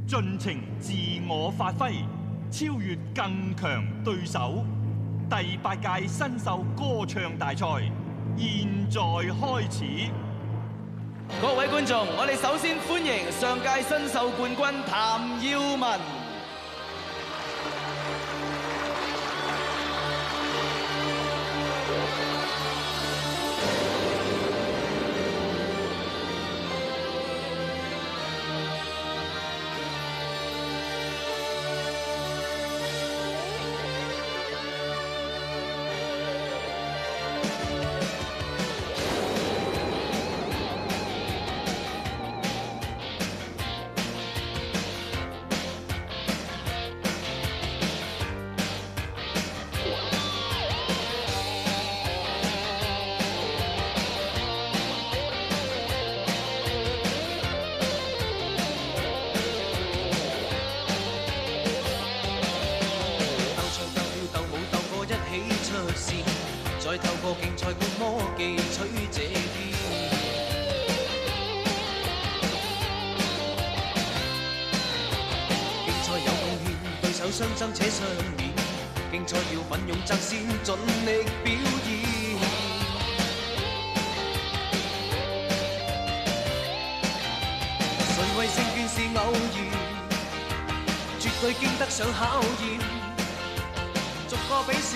盡情自我發揮，超越更強對手。第8屆新秀歌唱大賽現在開始。各位觀眾，我哋首先歡迎上屆新秀冠軍譚耀文。再透過競賽觀摩記取這邊，競賽有貢獻，對手相爭且相勉，競賽要奮勇爭先，盡力表演。誰為勝券是偶然，絕對經得上考驗，逐個比試。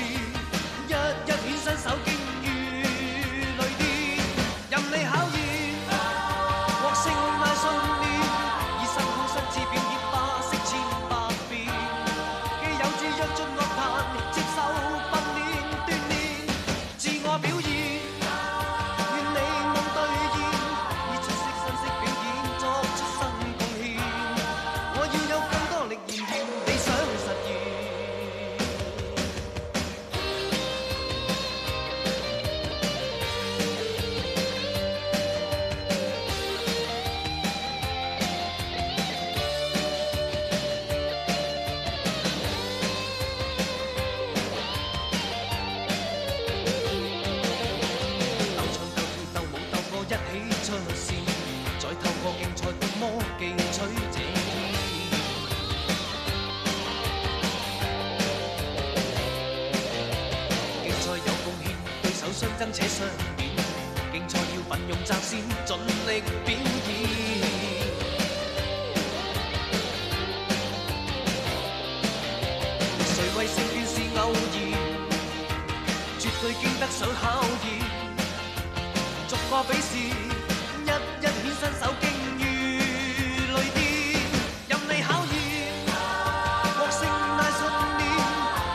一顯身手經與累練，任你考驗，獲勝乃信念，以身抗身自表演花式千百變，既有志躍進樂壇，接受訓練鍛鍊，自我表現，願你夢兌現，以出色新式表演作出新貢獻，我要有更多力燃耀理想實現。再透過競賽觀摩記取這邊，競賽有貢獻，對手相爭且相勉，競賽要奮勇爭先，盡力表演。誰為勝券是偶然，絕對經得上考驗，逐個比試。一顯身手經與累練，任你考驗，獲勝乃信念，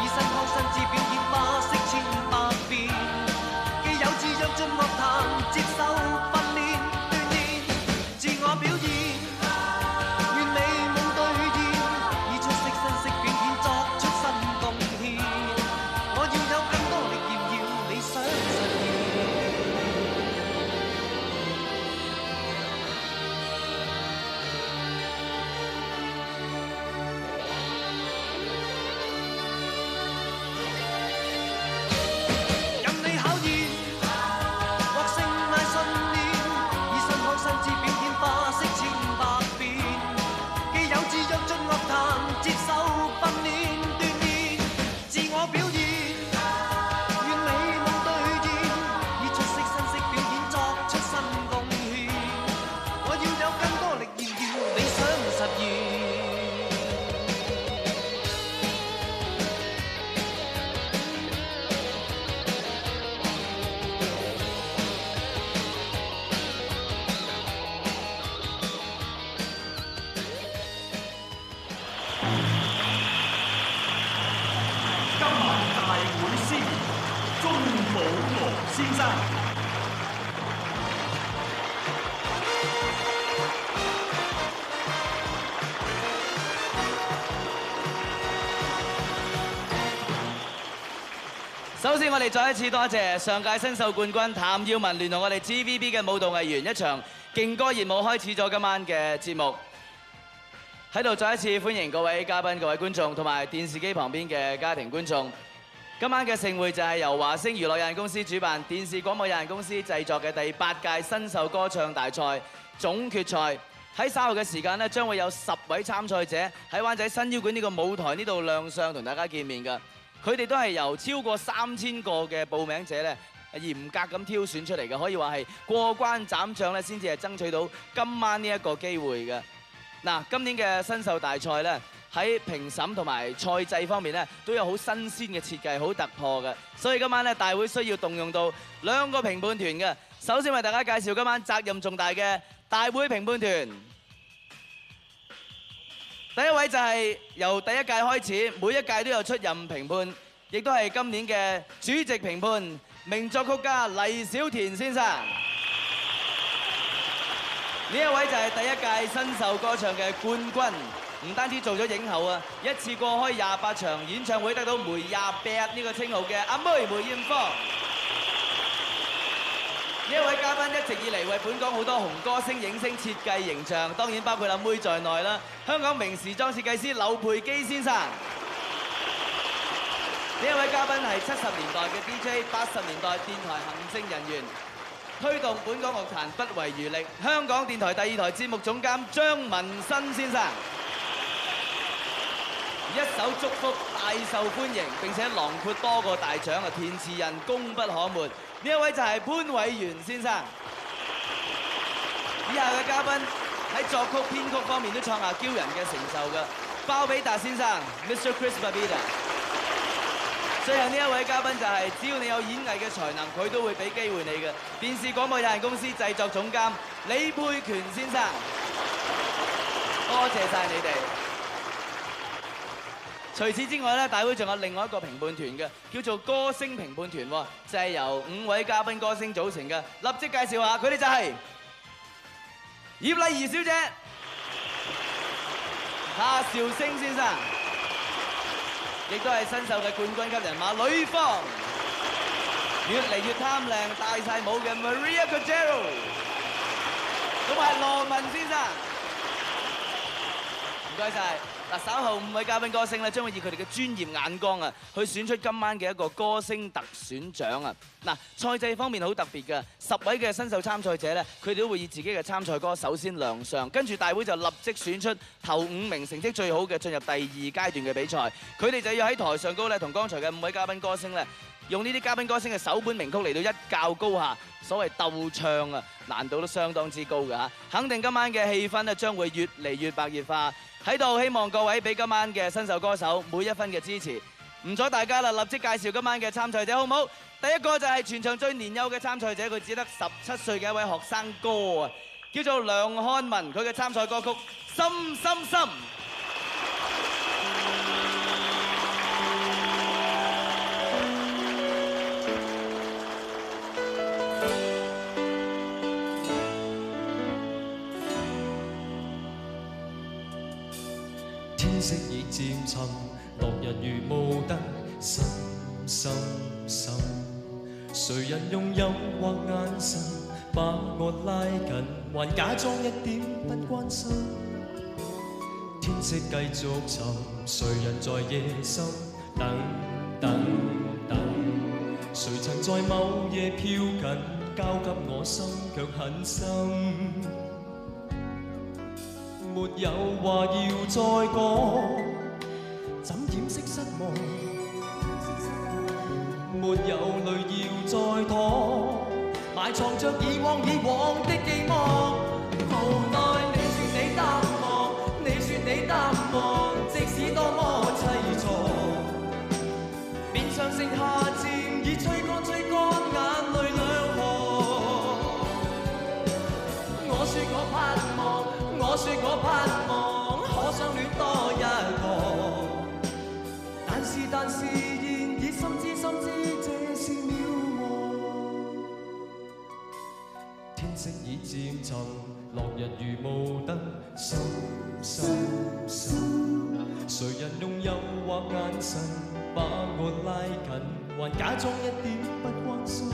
以身抗身自表演花式千百變，既有志躍進樂壇，接受訓練鍛鍊，自我表現，願你夢兌現，以出色新式表演作出新貢獻，我要有更多力燃耀理想實現。接受訓練鍛鍊，自我表現，願你夢兌現，以出色新式表演作出新貢獻，我要有更多力燃耀理想實現。鐘保羅先生，首先，我哋再一次多謝上屆新秀冠軍譚耀文聯同我哋 TVB 嘅舞蹈藝員，一場勁歌熱舞開始咗今晚嘅節目。喺度再一次歡迎各位嘉賓、各位觀眾同埋電視機旁邊嘅家庭觀眾。今晚嘅盛會就係由華星娛樂有限公司主辦、電視廣播有限公司製作嘅第8屆新秀歌唱大賽總決賽。喺稍後嘅時間咧，將會有10位參賽者喺灣仔新腰館呢個舞台呢度亮相，同大家見面㗎。佢哋都係由超過3000個嘅報名者咧嚴格咁挑選出嚟嘅，可以話係過關斬將咧，先至係爭取到今晚呢一個機會嘅。嗱，今年嘅新秀大賽咧，喺評審同埋賽制方面咧，都有好新鮮嘅設計，好突破嘅。所以今晚咧，大會需要動用到2個評判團嘅。首先為大家介紹今晚責任重大嘅大會評判團。第一位就係由第一屆開始，每一屆都有出任評判，亦都係今年嘅主席評判，名作曲家黎小田先生。呢一位就係第一屆新秀歌唱嘅冠軍，唔單止做咗影后啊，一次過開28場演唱會，得到梅28呢個稱號嘅阿妹梅艷芳。呢一位嘉賓一直以嚟為本港好多紅歌星、影星設計形象，當然包括阿妹在內啦。香港名時裝設計師柳培基先生。呢一位嘉賓係70年代嘅 DJ、80年代電台行政人員，推動本港樂壇不遺餘力。香港電台第2台節目總監張文新先生。一首祝福大受歡迎，並且囊括多個大獎啊！填詞人功不可沒。呢一位就係潘偉源先生。以下嘅嘉賓喺作曲編曲方面都創下驕人嘅成就嘅，鮑比達先生 Mr. Chris Babida。最後呢一位嘉賓就係只要你有演藝嘅才能，佢都會俾機會你嘅電視廣播有限公司製作總監李佩權先生。多謝晒你哋。除此之外咧，大會仲有另外一個評判團嘅，叫做歌星評判團喎，就係由5位嘉賓歌星組成嘅。立即介紹下，佢哋就係葉麗儀小姐、夏韶聲先生，亦都係新秀嘅冠軍級人馬呂方，越嚟越貪靚、戴晒帽嘅 Maria Cordero， 同埋羅文先生。唔該晒。嗱，稍後5位嘉賓歌星咧，將會以佢哋嘅專業眼光啊，去選出今晚嘅一個歌星特選獎啊！嗱，賽制方面好特別嘅，10位嘅新秀參賽者咧，佢哋都會以自己嘅參賽歌首先亮相，跟住大會就立即選出頭5名成績最好嘅進入第2階段嘅比賽。佢哋就要喺台上高咧，同剛才嘅5位嘉賓歌星咧，用呢啲嘉賓歌星嘅首本名曲嚟到一較高下，所謂鬥唱啊，難度都相當之高嘅嚇。肯定今晚嘅氣氛咧，將會越嚟越白熱化。喺度希望各位俾今晚嘅新秀歌手每一分嘅支持。唔阻大家啦，立即介紹今晚嘅參賽者好唔好？第一個就係全場最年幼嘅參賽者，佢只得17歲嘅一位學生哥啊，叫做梁漢文。佢嘅參賽歌曲《心心心》。天色已漸沉，落日如霧燈，心心心。誰人用誘惑眼神把我拉近，還假裝一點不關心。天色繼續沉，誰人在夜深等等等？誰曾在某夜飄近，交給我心卻很深。沒有話要再講，怎掩飾失望？沒有淚要再淌，埋藏着以往的寄望。無奈你說你淡忘，你說你淡忘，即使多麼淒愴，面上剩下漸已吹乾眼淚兩行。我說我盼望。我說我盼望可相戀多一個，但是現已心知這是渺茫。天色已漸沉，落日如霧燈，心心心。誰人用誘惑眼神把我拉近，還假裝一點不關心。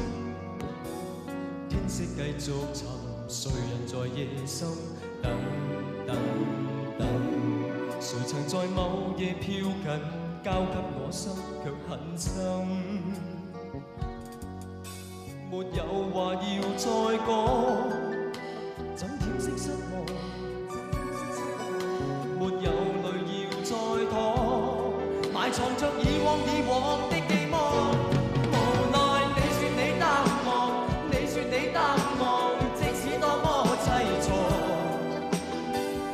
天色繼續沉，誰人在夜深等等等？誰曾在某夜飄近，交給我心卻很深。沒有話要再講，怎掩飾失望？埋藏着以往的寄望。無奈你說你淡忘，你說你淡忘，即使多麼凄楚，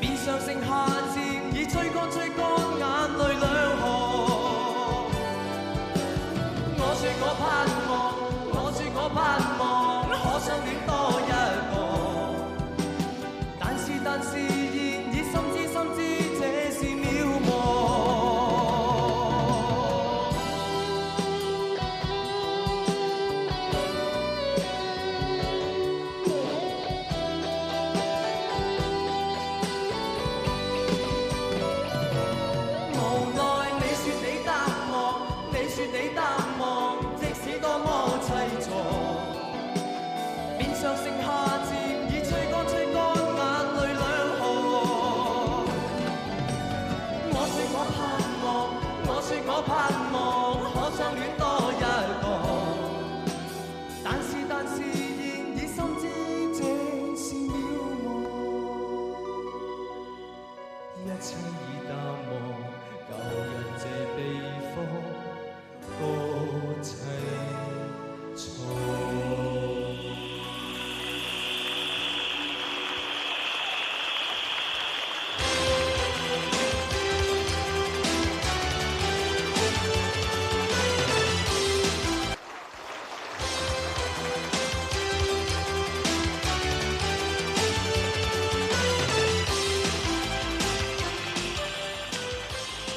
面上剩下漸已吹乾眼淚兩行。我說我盼望，我說我盼望，可相戀多一個，但是現已深知這是渺茫。無奈你說你淡忘，你說你淡忘，即使多麼凄楚，面上剩下漸已吹乾眼淚兩行。我說我盼望，我說我盼望，可相戀多一個，但是現已深知這是渺茫，一切已淡忘，舊日這地方多凄楚。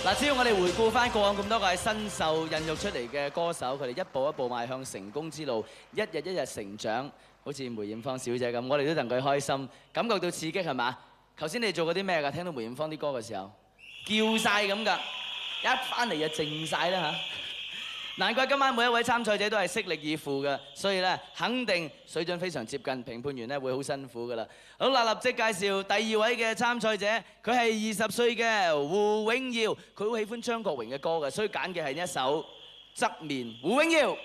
嗱，只要我哋回顧翻過往咁多個喺新秀孕育出嚟嘅歌手，佢哋一步一步邁向成功之路，一日一日成長，好似梅艷芳小姐咁，我哋都戥佢開心，感覺到刺激係嘛？頭先你做過啲咩㗎？聽到梅艷芳啲歌嘅時候，叫晒咁㗎，一翻嚟就靜晒啦嚇！難怪今晚每一位參賽者都係悉力以赴嘅，所以咧肯定水準非常接近，評判員咧會好辛苦㗎啦。好啦，立即介紹第二位嘅參賽者，佢係20歲嘅胡永耀，佢好喜歡張國榮嘅歌嘅，所以揀嘅係一首《側面》。胡永耀。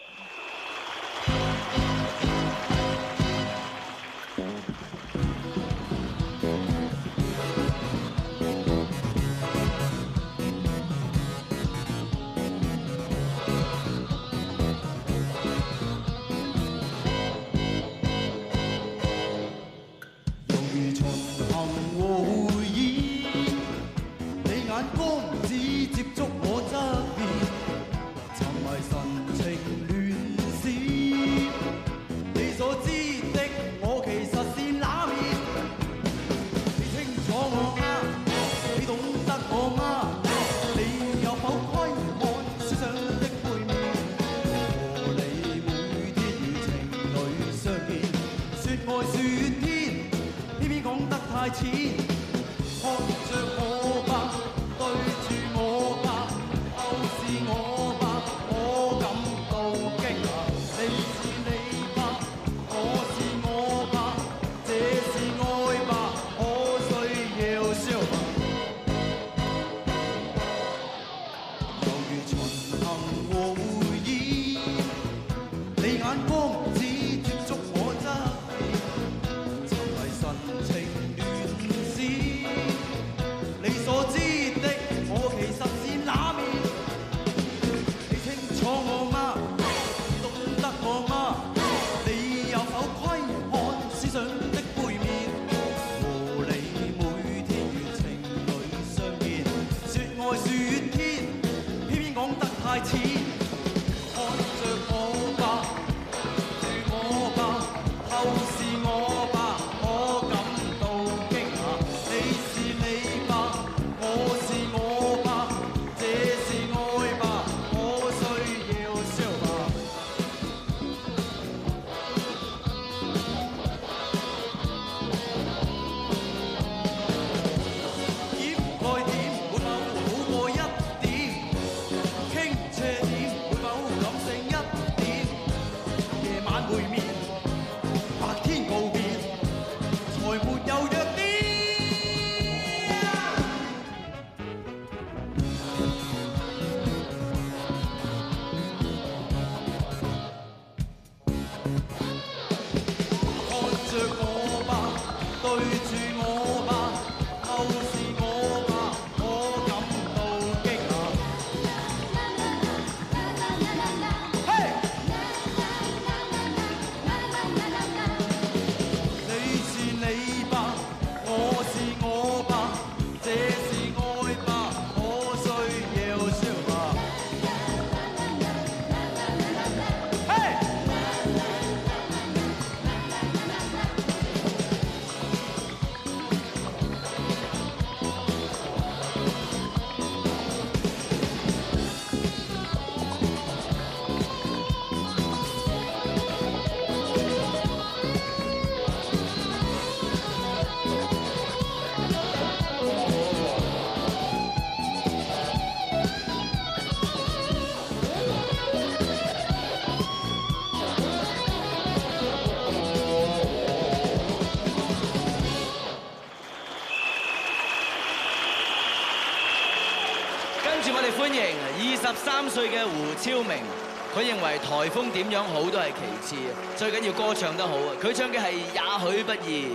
掩蓋點，沒有好過一點，傾斜。住我哋歡迎23歲嘅胡超明，佢認為颱風點樣好都係其次，最緊要歌唱得好啊！佢唱嘅係也許不易。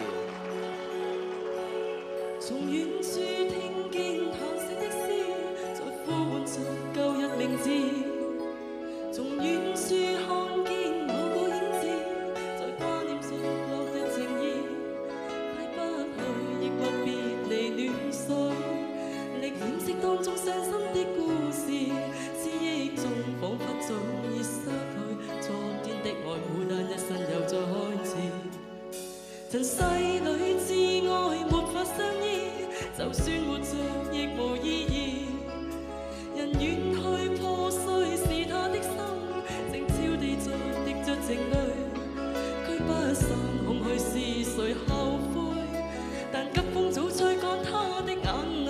從遠處聽見嘆息的詩，在呼喚着舊日名字；從遠處看見某個影子，在掛念着落日情意。揮不去，亦或別離亂碎，歷險色當中傷心的故事，思憶中彷彿早已失去。昨天的愛孤單一生又再開始。塵世裏摯愛沒法相依，就算活着亦無意義。人遠去破碎是他的心，靜悄地在滴着情淚。驅不散空虛是誰後悔？但急風早吹乾他的眼淚。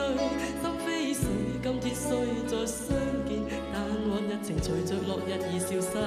心非誰今天雖再相見，但往日情隨着落日已消失去。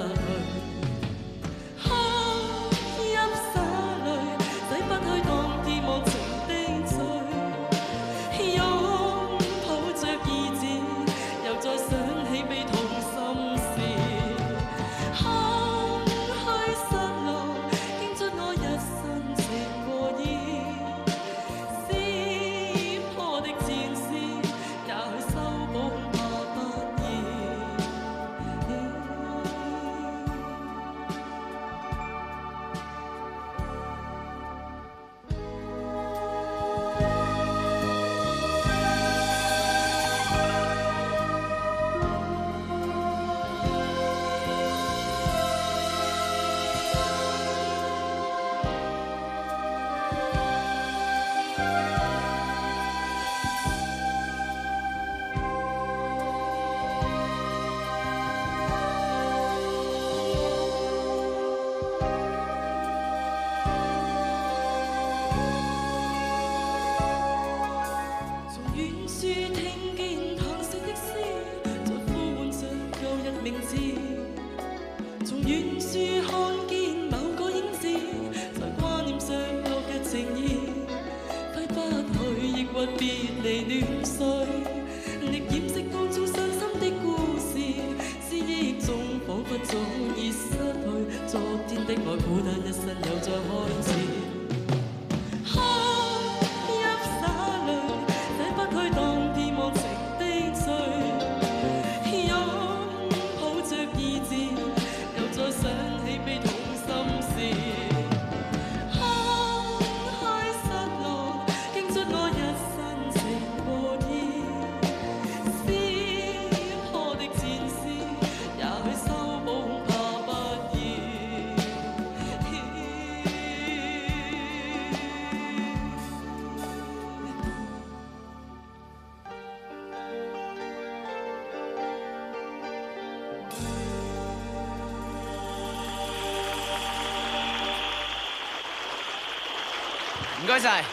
唔該晒，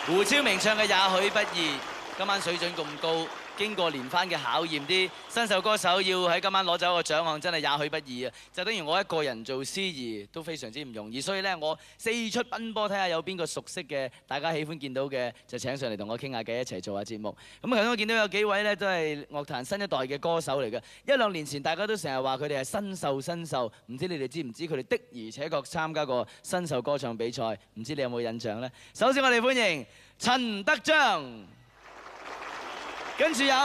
胡超明唱嘅也許不易，今晚水準咁高，經過連番嘅考驗，啲新秀歌手要喺今晚攞走一個獎項，真係也許不易啊！就等於我一個人做司儀都非常之唔容易，所以咧我四出奔波睇下有邊個熟悉嘅，大家喜歡見到嘅就請上嚟同我傾下偈，一齊做下節目。咁頭先我見到有幾位咧都係樂壇新一代嘅歌手嚟嘅，1-2年前大家都成日話佢哋係新秀，唔知你哋知唔知佢哋的而且確參加過新秀歌唱比賽，唔知你有冇印象呢？首先我哋歡迎陳德章。跟住有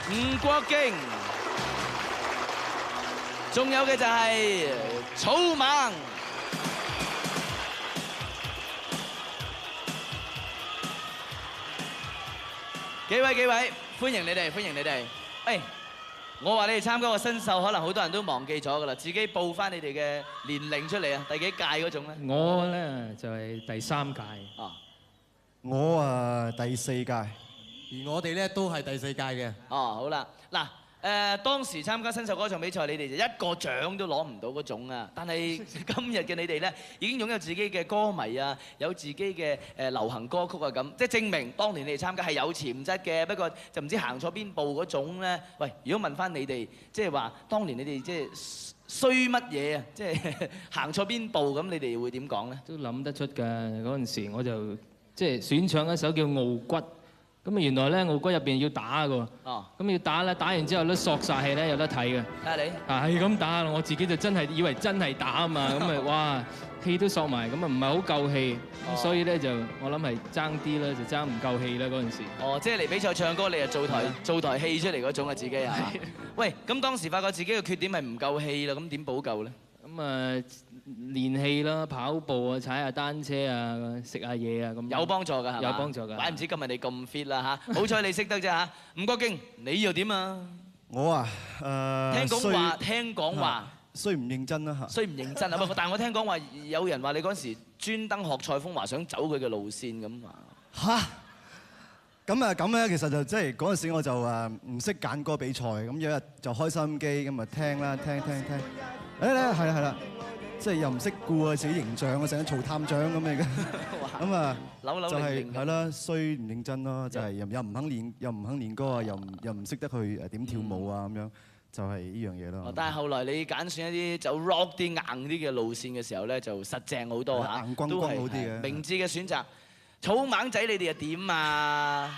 吳國敬，仲有嘅就係草蜢。幾位，歡迎你哋，歡迎你哋。誒，我話你哋參加個新秀，可能好多人都忘記咗㗎啦，自己報翻你哋嘅年齡出嚟啊，第幾屆嗰種咧？我咧就係第3屆。啊。我第4屆，而我哋咧都係第4屆嘅。哦，好啦，嗱，當時參加新秀歌唱比賽，你哋就一個獎都攞唔到嗰種啊！但係今日嘅你哋咧，已經擁有自己嘅歌迷啊，有自己嘅流行歌曲啊咁，即係證明當年你哋參加係有潛質嘅。不過就唔知行錯邊步嗰種咧。喂，如果問翻你哋，即係話當年你哋即係衰乜嘢啊？即係行錯邊步咁，你哋會點講咧？都諗得出㗎。嗰陣時我就即係選唱一首叫《傲骨》，咁啊原來咧，我骨入邊要打嘅喎。哦。咁要打咧，打完之後咧索晒氣咧，有得睇嘅。睇下你。係咁打，我自己就真係以為真係打啊嘛，咁咪哇氣都索埋，咁啊唔係好夠氣，咁所以咧就我諗係爭啲啦，就爭唔夠氣啦嗰陣時。哦，即係嚟比賽唱歌，你係做台戲出嚟嗰種啊自己係嘛？喂，咁當時發覺自己嘅缺點係唔夠氣啦，咁點補救咧？咁啊練氣啦，跑步啊，踩下單車啊，食下嘢啊咁。有幫助㗎係嘛？有幫助㗎。怪唔知今日你咁 fit 啦嚇，好彩你識得啫嚇。吳國敬，你又點啊？我啊聽講話。雖唔認真啦嚇，雖唔認真啊，不過但係我聽講話有人話你嗰陣時專登學蔡楓華想走佢嘅路線咁啊嚇！咁咧，其實就即係嗰陣時我就唔識揀歌比賽，咁有一日就開收音機咁啊聽啦，聽，係啦，即係又唔識顧啊自己形象啊，成日嘈探長咁嘅，咁啊就係啦，衰唔認真咯，就係又唔肯練歌啊，又唔識得去點跳舞啊咁樣。就係呢樣嘢咯。但係後來你揀選一啲走 rock 啲硬啲嘅路線嘅時候咧，就實正好多嚇，硬轟轟好啲嘅。明智嘅選擇。草蜢仔你哋又點啊？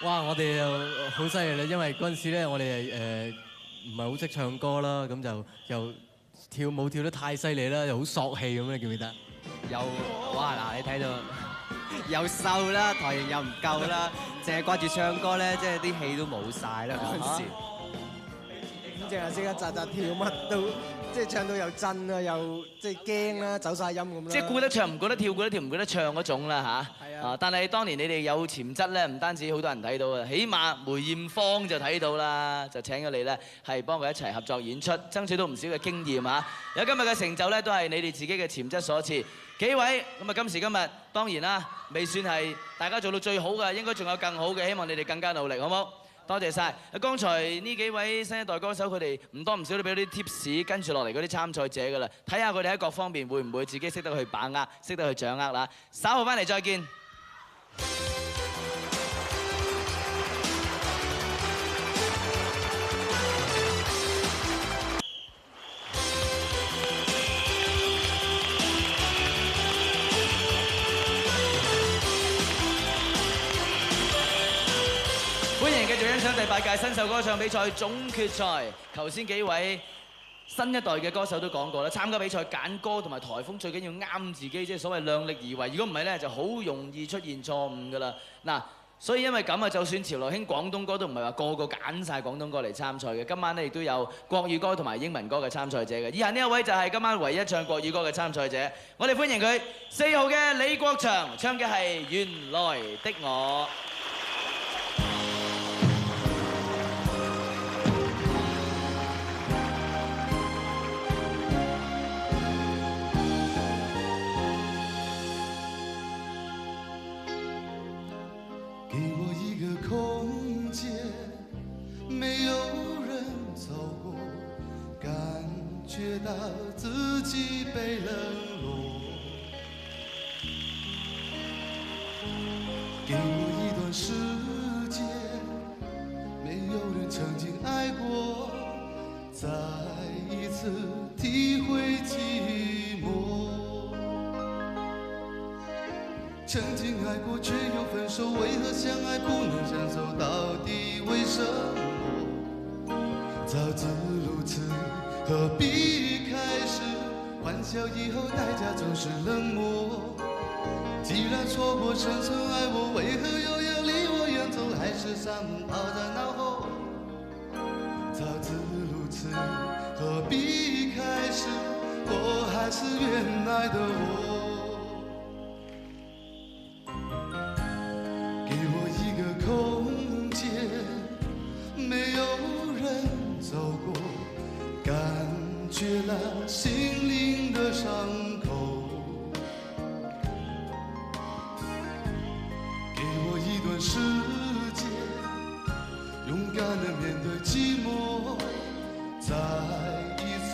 哇！我哋又好犀利啦，因為嗰陣時咧，我哋唔係好識唱歌啦，咁就又跳舞跳得太犀利啦，又好索氣咁，你記唔記得？又哇嗱，你睇到又瘦啦，台型又唔夠啦，淨係掛住唱歌咧，即係啲氣都冇晒啦嗰陣時。淨係識得扎扎跳，乜都即係唱到又震啦，又即係驚啦，走晒音咁啦。即係顧得唱唔顧得跳，顧得跳唔顧得唱嗰種啦嚇。係啊。但係當年你哋有潛質咧，唔單止好多人睇到啊，起碼梅艷芳就睇到啦，就請咗你咧係幫佢一齊合作演出，爭取到唔少嘅經驗嚇。有今日嘅成就咧，都係你哋自己嘅潛質所賜。幾位咁啊，今時今日當然啦，未算係大家做到最好嘅，應該仲有更好嘅，希望你哋更加努力，好冇？多謝晒！剛才呢幾位新一代歌手，佢哋唔多唔少都俾咗啲 tips，跟住落嚟嗰啲參賽者㗎啦，睇下佢哋喺各方面會唔會自己識得去把握、識得去掌握啦。稍後翻嚟再見。歡迎繼續欣賞第8屆新秀歌唱比賽總決賽。頭先幾位新一代嘅歌手都講過啦，參加比賽揀歌同埋台風最緊要啱自己，即係所謂量力而為。如果唔係咧，就好容易出現錯誤㗎啦。嗱，所以因為咁啊，就算潮流興廣東歌都唔係話個個揀晒廣東歌嚟參賽嘅。今晚咧亦都有國語歌同埋英文歌嘅參賽者嘅。以下呢一位就係今晚唯一唱國語歌嘅參賽者，我哋歡迎佢4號嘅李國祥，唱嘅係《原來的我》。没有人走过，感觉到自己被冷落。给我一段时间，没有人曾经爱过，再一次体会寂寞。曾经爱过却又分手，为何相爱不能相守？到底为什么？早知如此，何必开始？欢笑以后代价总是冷漠。既然错过深深爱我，为何又要离我远走？海誓山盟抛在脑后。早知如此，何必开始？我还是原来的我。给我一个空间，没有人走过，感觉了心灵的伤口。给我一段时间，勇敢地面对寂寞，再一次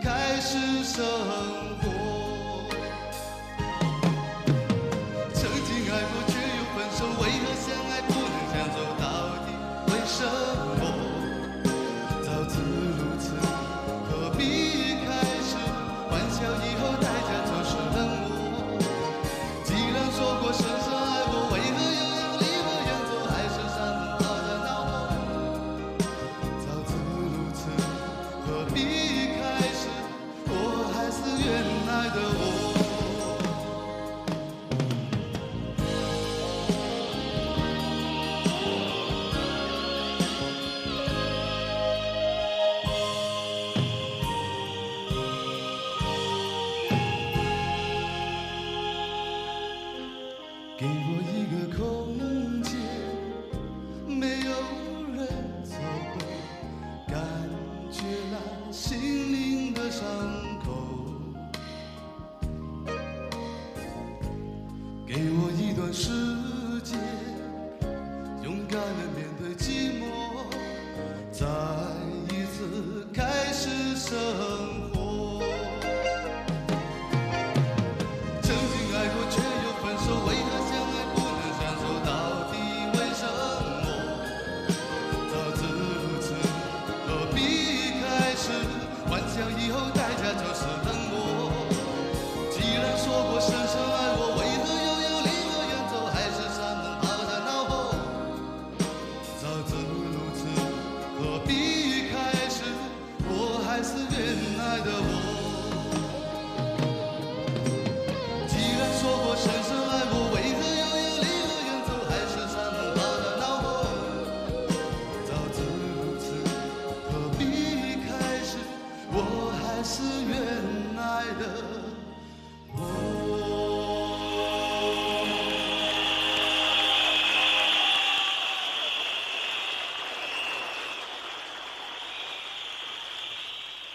开始生活。曾经爱过却又分手，为何相爱不能相守？到底为什么？早知如此，何必开始？欢笑以后代价就是冷漠。既然说过深深爱我，为何又要离我远走？海誓我一个空间，没有人走过，感觉那心灵的伤口。给我一段时间，勇敢地面对寂寞，再一次开始生活。曾经爱过却又分手，为何相爱不能相守？到底为什么？早知如此，何必开始？幻想以后代价就是冷漠。既然说过深深爱我，为何又要离我远走？还是山盟抛在脑后。早知如此，何必开始？我还是原来的我。既然说过深深爱我，为何又要离我远走？还是山盟抛在脑后。早知如此，何必开始？我还是原来的我。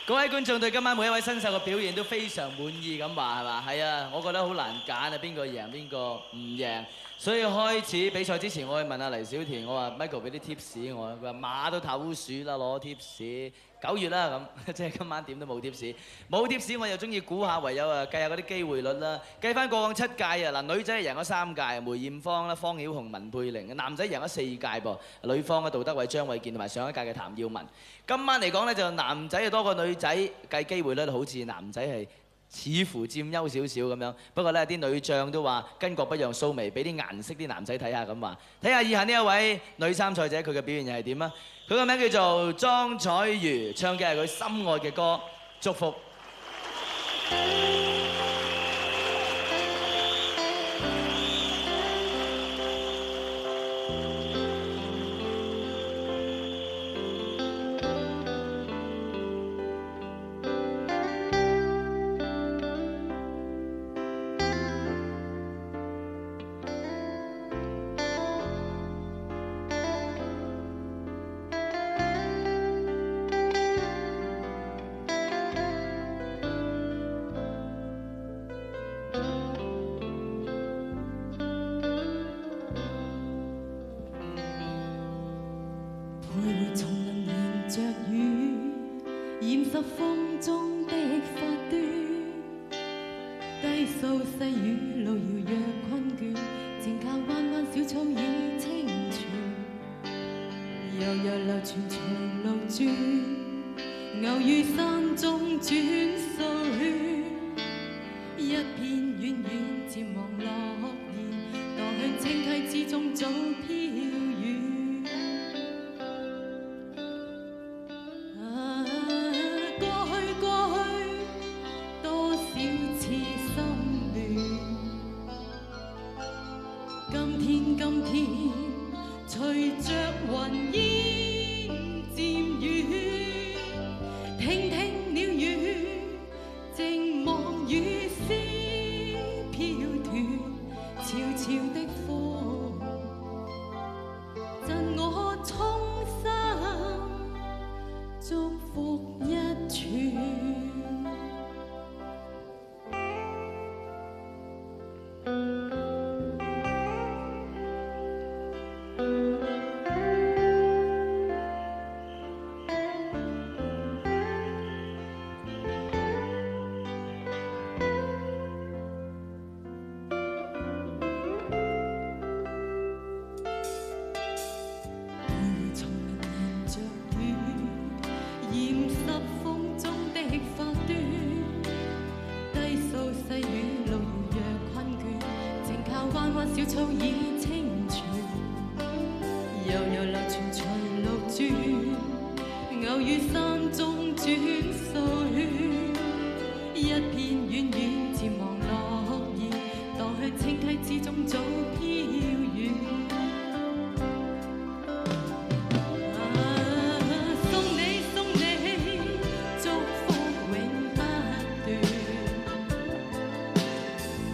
各位觀眾對今晚每一位新秀嘅表現都非常滿意咁話係嘛？係啊，我覺得好難揀啊，邊個贏邊個唔贏。所以開始比賽之前，我去問阿黎小田，我話 Michael 俾啲 tips 我，佢話馬都唞鼠啦，攞 tips。9月啦咁，即係今晚點都冇 tips。冇 tips 我又中意估下，唯有計下嗰啲機會率啦。計翻過往7屆啊，嗱女仔贏咗3屆，梅艷芳啦、方曉紅、文佩玲；男仔贏咗4屆噃，女方嘅杜德偉、張衛健同埋上一屆嘅譚耀文。今晚嚟講咧，就男仔多過女仔，計機會率好似男仔係似乎佔優少少咁樣。不過咧，啲女將都話巾幗不讓鬚眉，俾啲顏色啲男仔睇下咁話。睇下以下呢一位女參賽者佢嘅表現又係點啊？佢個名叫做莊彩如，唱嘅係佢心愛嘅歌《祝福》。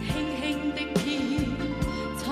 輕輕的天，沉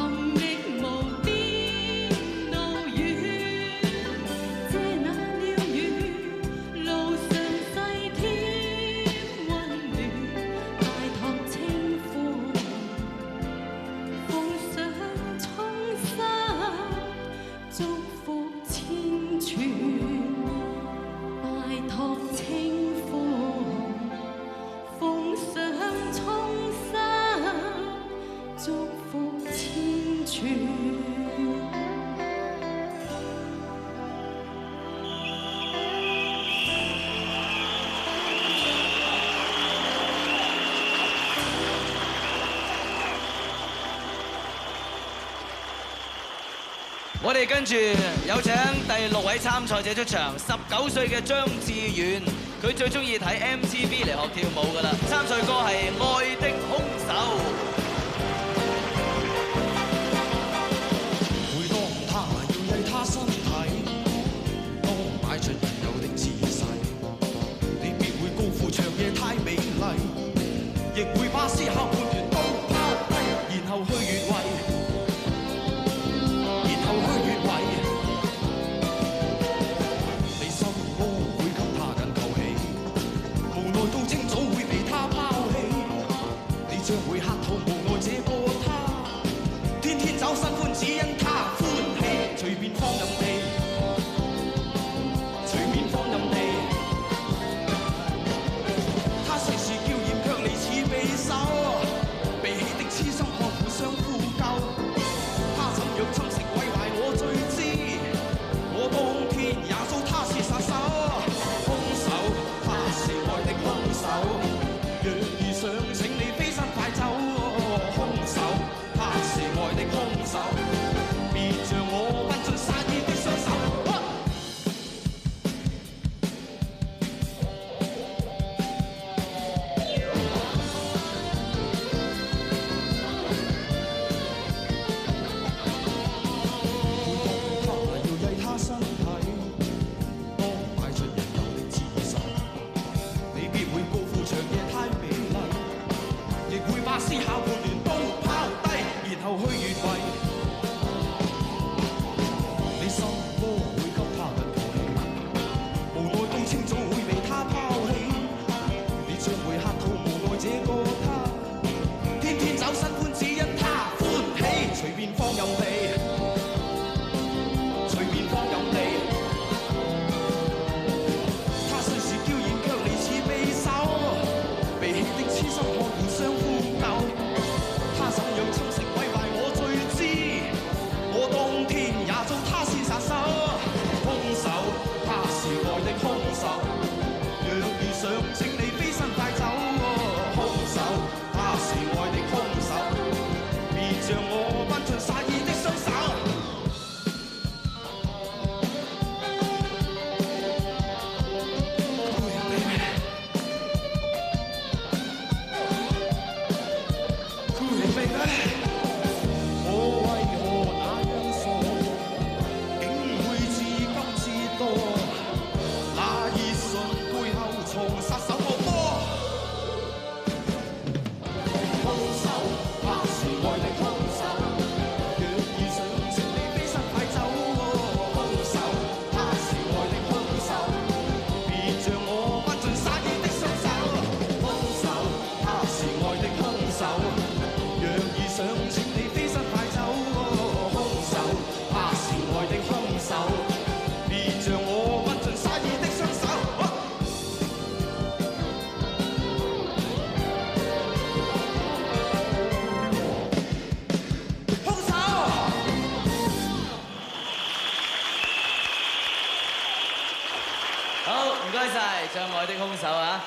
我哋跟住有請第6位參賽者出場，19歲嘅張志遠，佢最中意睇 MTV 嚟學跳舞㗎啦。參賽歌係《愛的兇手》。每當他搖曳他身體，當擺出原有的姿勢，你必會高呼長夜太美麗，亦會把思考判斷都拋低，然後去越位。將會客套無愛這個他，天天找新歡只因他歡喜，隨便放任地，隨便放任地。他世事嬌豔卻離似匕首，被戲的痴心漢互相呼救。他怎樣侵蝕毀壞我最知，我當天也遭他是殺手，兇手，他是愛的兇手。若遇上請你飛身快走，兇手，他是愛的兇手，別像我不盡殺意的雙手。他搖曳他身體，當擺出人有的姿勢，你必會高呼長夜太美麗，亦會把思考判斷都拋低，然後去越位。你心魔會給他更唾棄，無奈到清早會被他拋棄。你將會客套無奈這個他，天天找新歡只因他歡喜，隨便放任地，隨便放任地。他雖是嬌豔卻離似匕首，被戲的痴心漢互相呼救。他怎樣侵蝕毀壞我最知，我當天也遭他是殺手，兇手，他是愛的兇手。若遇上請你飛身快走，兇手，他是愛的兇手，別像我不盡殺意的雙手。我為何那樣傻，竟會至今知多，那熱唇背後藏殺手惡魔。兇手，他是愛的兇手，若遇上請你飛身快走，兇手，他是愛的兇手，別像我不盡殺意的雙手。兇手，他是愛的兇手，若遇上請你飛身快走，兇手，他是愛的兇手，別像我不盡殺意的雙手。兇手。好，唔該晒，唱《愛的兇手》啊！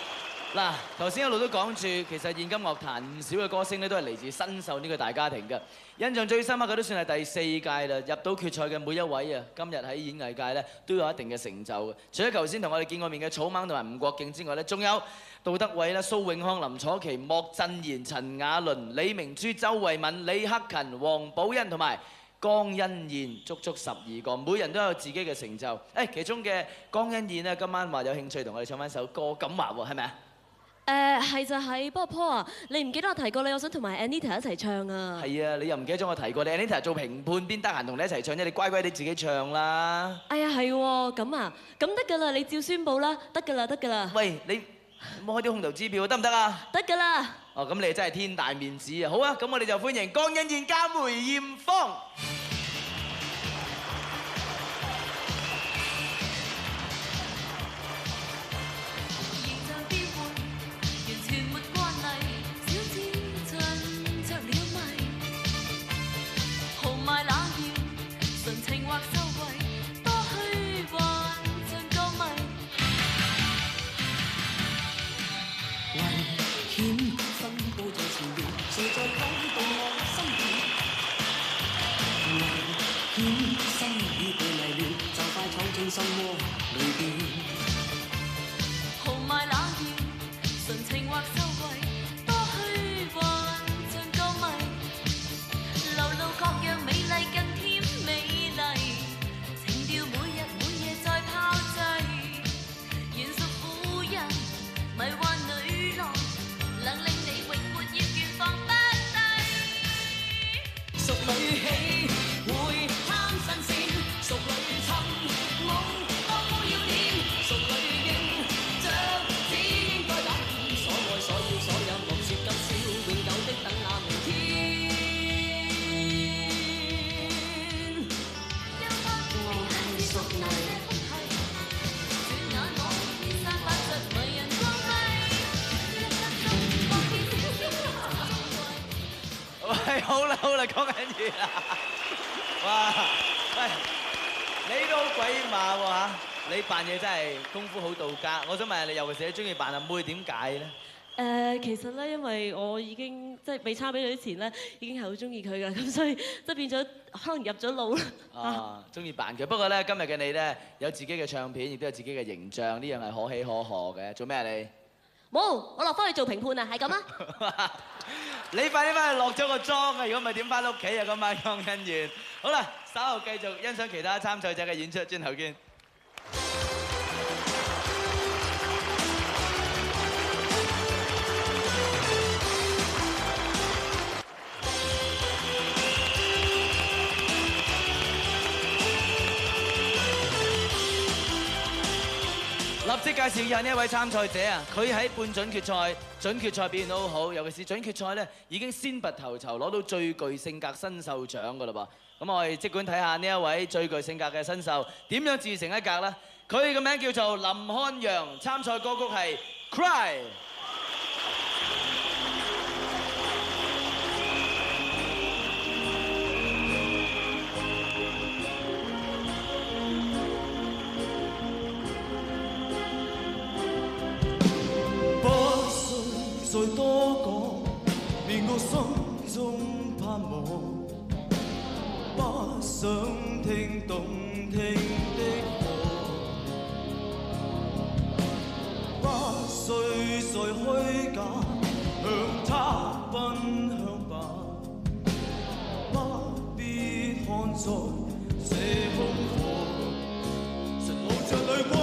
嗱，頭先一路都講住，其實現今樂壇唔少嘅歌星咧都係嚟自新秀呢個大家庭嘅。印象最深刻嘅都算係第4屆啦，入到決賽嘅每一位啊，今日喺演藝界咧都有一定嘅成就嘅。除咗頭先同我哋見過面嘅草蜢同埋吳國敬之外咧，仲有杜德偉啦、蘇永康、林楚琪、莫振賢、陳雅倫、李明珠、周慧敏、李克勤、黃寶欣同埋江欣燕，足足12個，每人都有自己嘅成就。其中嘅江欣燕咧，今晚話有興趣同我哋唱翻首歌《錦華》喎，係咪啊？係就係，不過 Paul 啊，你唔記得我提過你，我想同埋 Anita 一齊唱啊。係啊，你又唔記得咗我提過你 Anita 做評判邊得閒同你一齊唱啫，你乖乖地自己唱啦。哎呀係喎，咁啊，咁得㗎啦，你照宣佈啦，得㗎啦，得㗎啦。喂，你唔好開啲空頭支票得唔得啊？得㗎啦。哦，咁你真係天大面子啊！好啊，咁我哋就歡迎江欣燕加梅艷芳。誰在感動我心意？危險生啦！哇，喂，你都好鬼馬喎嚇！你扮嘢真係功夫好到家。我想問下你，尤其是你中意扮阿妹，點解咧？其實咧，因為我已經即係未參比賽之前咧，已經係好中意佢㗎，咁所以即係變咗可能入咗腦啦。啊，中意扮佢。不過咧，今日嘅你咧有自己嘅唱片，亦都有自己嘅形象，呢樣係可喜可賀嘅。做咩啊你？冇，我落翻去做評判啊，係咁啊！你快啲翻去落咗個妝啊！如果唔係點翻屋企啊？今晚江欣燕。好啦，稍後繼續欣賞其他參賽者嘅演出，轉頭見。立即介紹以下呢一位參賽者啊！佢喺半準決賽、準決賽表現得好好，尤其是準決賽咧已經先拔頭籌，攞到最具性格新秀獎㗎啦噃。咁我哋即管睇下呢一位最具性格嘅新秀點樣自成一格啦！佢嘅名叫做林漢陽，參賽歌曲係《Cry》。再多講，連我心中盼望，不想聽動聽的歌，不需再虛假，向他奔向吧，不必看在這空課，實冒着淚光。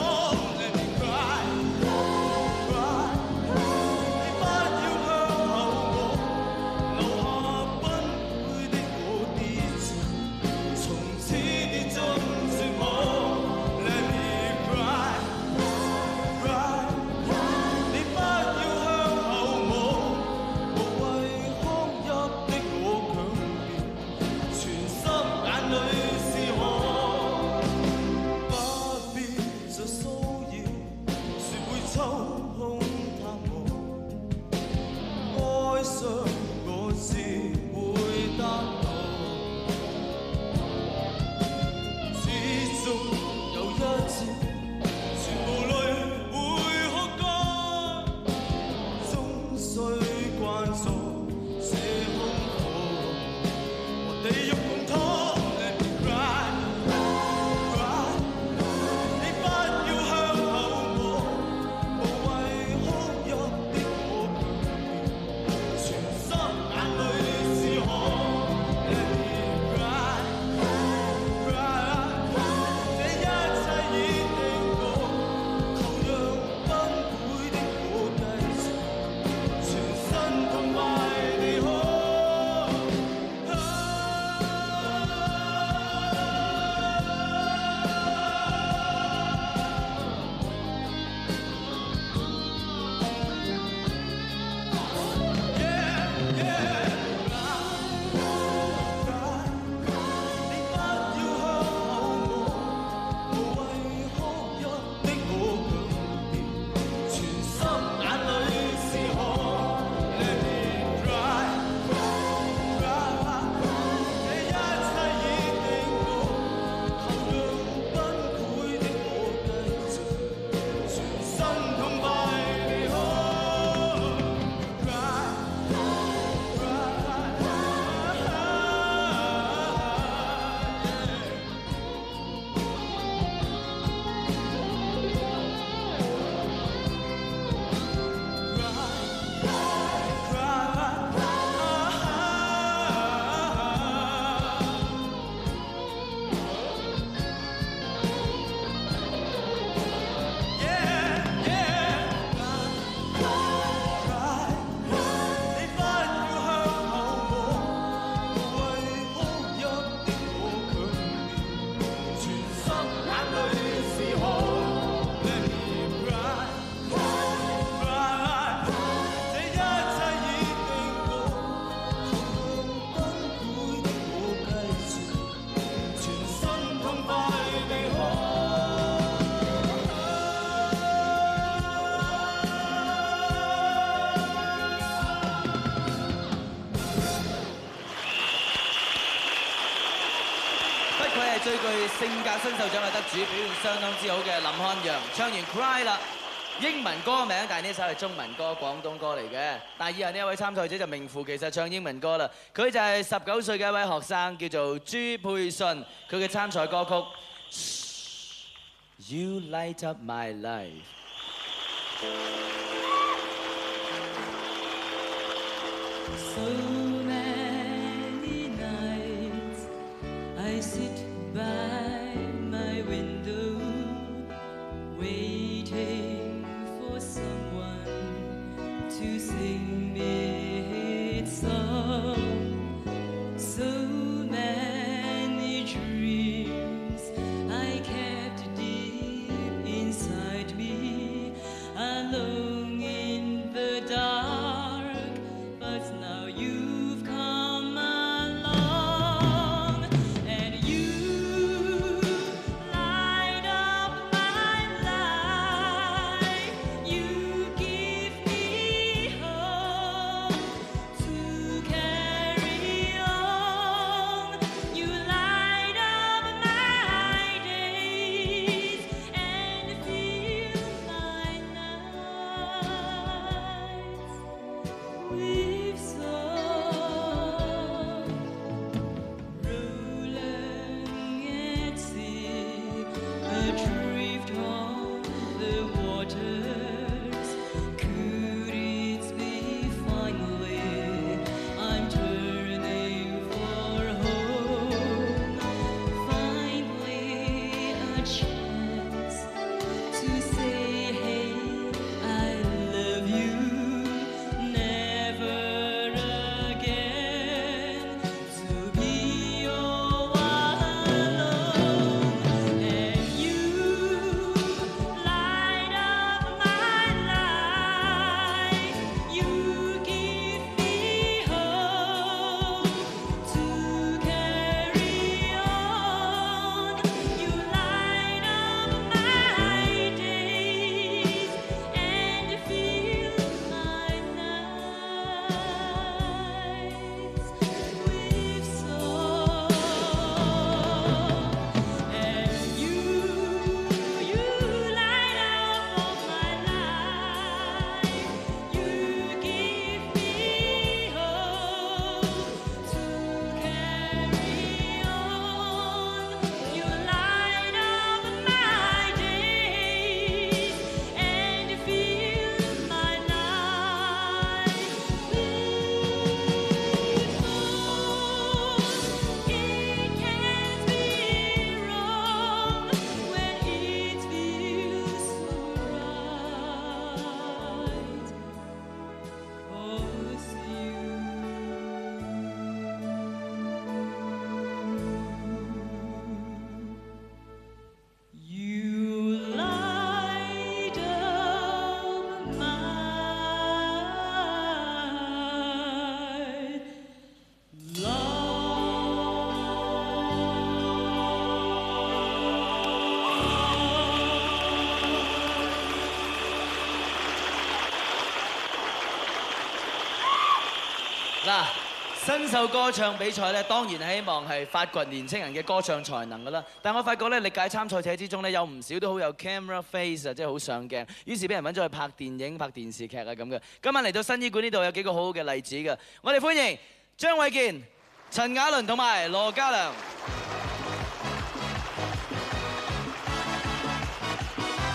佢係最具性格新秀獎嘅得主，表現相當之好嘅林漢陽，唱完 Cry 啦。英文歌名，但係呢首係中文歌、廣東歌嚟嘅。但係以下呢一位參賽者就名副其實唱英文歌啦。佢就係19歲嘅一位學生，叫做朱佩信。佢嘅參賽歌曲 You Light Up My Life。So many nights I sit by my window waiting for someone to sing me its song. So many dreams I kept deep inside me, alone in the dark, but now you've come along and you light up my life. You give me hope to carry on. You light up my days and fill my nights with song. Rolling at sea, adrift on the waters. Could it be finally I'm turning for home? Finally a chance to say, hey, I love you. Never again to be all alone. And you light up my life. You give me hope to carry on. You light up my days and fill my nights with song. And you light up all my life. You give me hope to carry on. You light up my days and fill my life with song. It can't be wrong when it feels so right. 'Cause you light up my嗱，新秀歌唱比賽咧，當然係希望係發掘年青人嘅歌唱才能噶啦。但我發覺咧，歷屆參賽者之中咧，有唔少都好有 camera face 啊，即係好上鏡。於是俾人揾咗去拍電影、拍電視劇啊咁嘅。今晚嚟到新醫館呢度有幾個好好嘅例子嘅，我哋歡迎張衛健、陳雅倫同埋羅嘉良。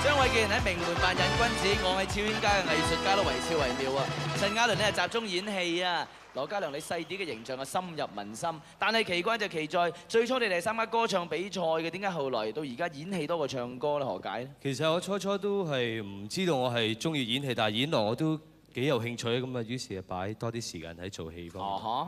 張衛健喺名門扮癮君子，我喺超圈家嘅藝術家都惟肖惟妙啊！陳雅倫咧集中演戲啊！羅嘉良你細啲嘅形象啊深入民心，但係奇怪就奇在最初你哋係參加歌唱比賽嘅，點解後來到而家演戲多過唱歌咧？何解咧？其實我初初都係唔知道我係中意演戲，但係演落我都幾有興趣咁啊，於是就擺多啲時間喺做戲方面。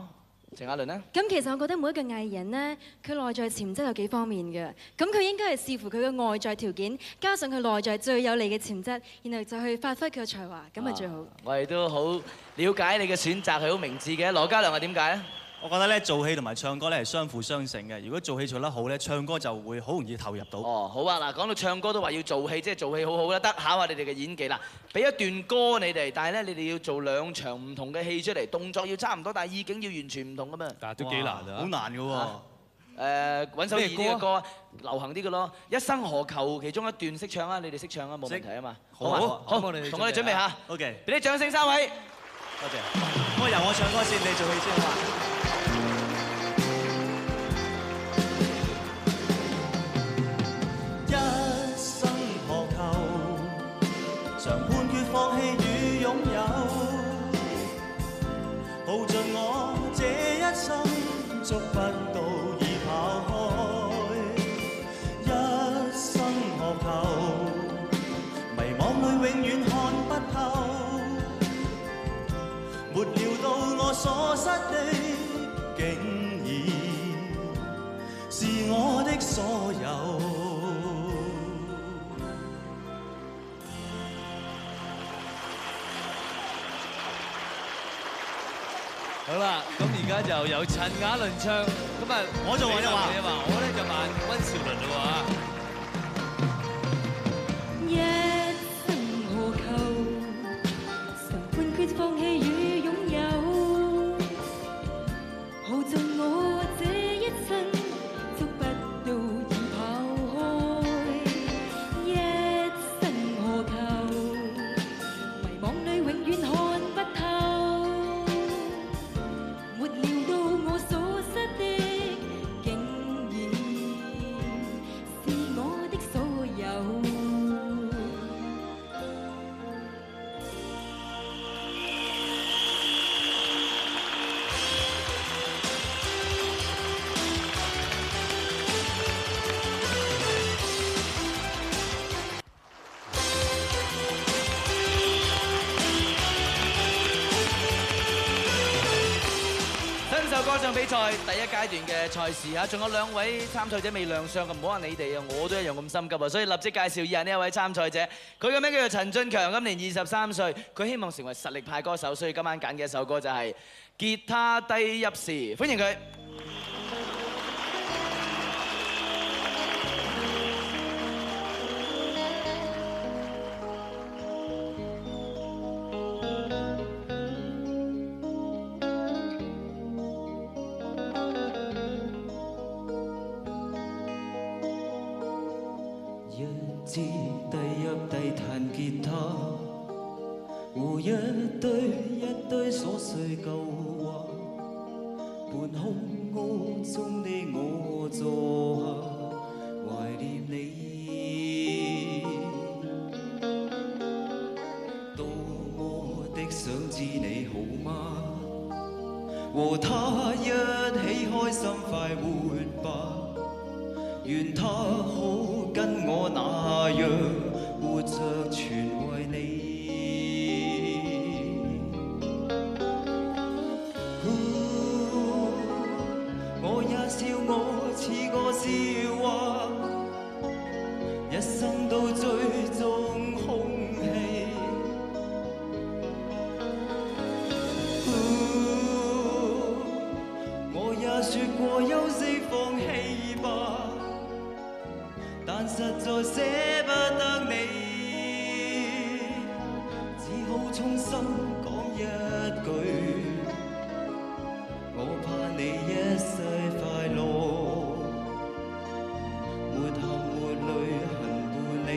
陳雅倫呢？咁其實我覺得每一個藝人呢，佢內在潛質有幾方面嘅。咁佢應該係視乎佢嘅外在條件，加上佢內在最有利嘅潛質，然後就去發揮佢嘅才華，咁咪最好。我哋都好了解你嘅選擇係好明智嘅。羅嘉良係點解咧？我覺得咧做戲同埋唱歌咧係相輔相成嘅。如果做戲做得好咧，唱歌就會好容易投入到。哦，好啊！嗱，講到唱歌都話要做戲，即係做戲好好啦，得考下你哋嘅演技啦。俾一段歌你哋，但係咧你哋要做兩場唔同嘅戲出嚟，動作要差唔多，但係意境要完全唔同㗎嘛。但係都幾難啊！好難㗎喎。揾首易啲嘅歌，流行啲嘅咯。一生何求其中一段識唱啊，你哋識唱啊，冇問題啊嘛。好，同我哋準備下。OK，俾啲掌聲3位。多謝。咁由我唱歌先，你做戲先好嘛？一生何求，常判決放棄與擁有，耗盡我這一生，捉不到已跑開。一生何求，迷惘裏永遠看不透，沒料到我所失的，竟然是我的所有。好啦，咁而家就由陳雅倫唱，咁啊，我就話，我咧就扮溫兆倫嘞喎。一生何求，常判決放棄與擁有，耗盡我這一生，捉不到已跑開。一生何求，迷惘裏永遠看不透，沒料到我所失的，竟然是我的所有。新秀歌唱比賽第一階段嘅賽事嚇，仲有2位參賽者未亮相嘅，唔好話你哋啊，我都一樣咁心急啊，所以立即介紹以下呢一位參賽者，佢嘅名叫做陳俊強，今年23歲，佢希望成為實力派歌手，所以今晚揀嘅一首歌就係《吉他低泣時》，歡迎佢。支低泣低彈吉他，和一堆瑣碎舊話，半空屋中的我坐下，懷念你。多麼的想知你好嗎？和他一起開心快活吧。願他好跟我那樣活着全為你。我也笑我似個笑話，一生都追蹤空氣。我也說過休息放棄吧，但實在捨不得你，只好衷心講一句，我怕你一世快樂，沒含沒淚恨伴你。